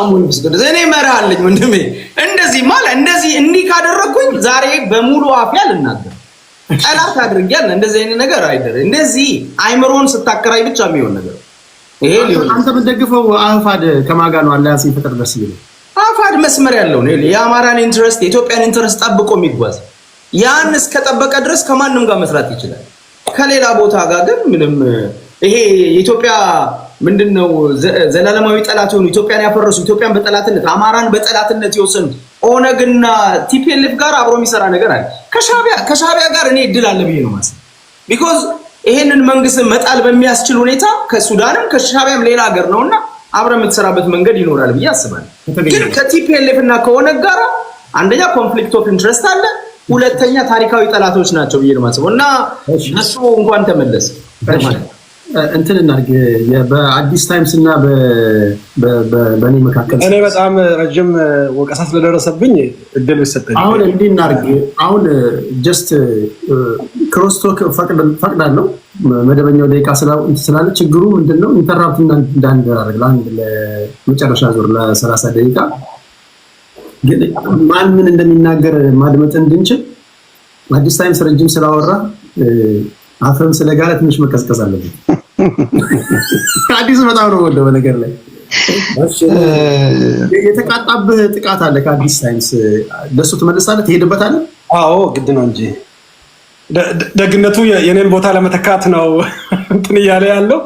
ወመንፈስ ቅዱስ እኔ መርሃለኝ ወንድሜ። እንደዚህ ማለት እንደዚህ እንዲህ ካደረኩኝ ዛሬ በሙሉ አፍ ያልናገር ጠላት አድርጊያለሁ። እንደዚህ አይነት ነገር አይደረግ። እንደዚህ አይምሮን ስታከራይ ብቻ የሚሆን ነገር ይሄ ሊሆን አንተ የምትደግፈው አፋድ ከማጋ ነው አላህ ሲፈጥር ደስ ይላል። አፋድ መስመር ያለው ነው የአማራን ኢንተረስት የኢትዮጵያን ኢንተረስት ጠብቆ የሚጓዝ ያን እስከጠበቀ ድረስ ከማንም ጋር መስራት ይችላል። ከሌላ ቦታ ጋር ግን ምንም ይሄ የኢትዮጵያ ምንድነው ዘላለማዊ ጠላት ሆኑ ኢትዮጵያን ያፈረሱ ኢትዮጵያን በጠላትነት አማራን በጠላትነት ይወሰኑ ኦነግና ቲፒኤልኤፍ ጋር አብሮ የሚሰራ ነገር አለ። ከሻቢያ ጋር እኔ እድል አለ ብዬ ነው ማለት ቢኮዝ ይሄንን መንግስት መጣል በሚያስችል ሁኔታ ከሱዳንም ከሻቢያም ሌላ ሀገር ነውና አብረ የምትሰራበት መንገድ ይኖራል ብዬ አስባለሁ። ግን ከቲፒኤልኤፍ እና ከኦነግ ጋር አንደኛ ኮንፍሊክት ኦፍ ኢንትረስት አለ፣ ሁለተኛ ታሪካዊ ጠላቶች ናቸው ብዬ ነው የማስበው እና እሱ እንኳን ተመለስ እንትን እናድርግ። በአዲስ ታይምስ እና በእኔ መካከል እኔ በጣም ረጅም ወቀሳ ስለደረሰብኝ እድል ይሰጠኝ። አሁን እንዲህ እናድርግ። አሁን ጀስት ክሮስቶክ ፈቅዳለሁ መደበኛው ደቂቃ ስላለ ችግሩ ምንድነው ኢንተራፕት እንዳንደራረግ ለአንድ ለመጨረሻ ዙር ለ30 ደቂቃ ግን ማን ምን እንደሚናገር ማድመጥ እንድንችል አዲስ ታይምስ ረጅም ስላወራ አፈም ስለጋለ ትንሽ መቀዝቀዝ አለበት። አዲስ በጣም ነው ወደ በነገር ላይ የተቃጣብህ ጥቃት አለ ከአዲስ ታይምስ ለሱ ትመልሳለህ ትሄድበታለህ? አዎ ግድ ነው እንጂ ደግነቱ የኔን ቦታ ለመተካት ነው እንትን እያለ ያለው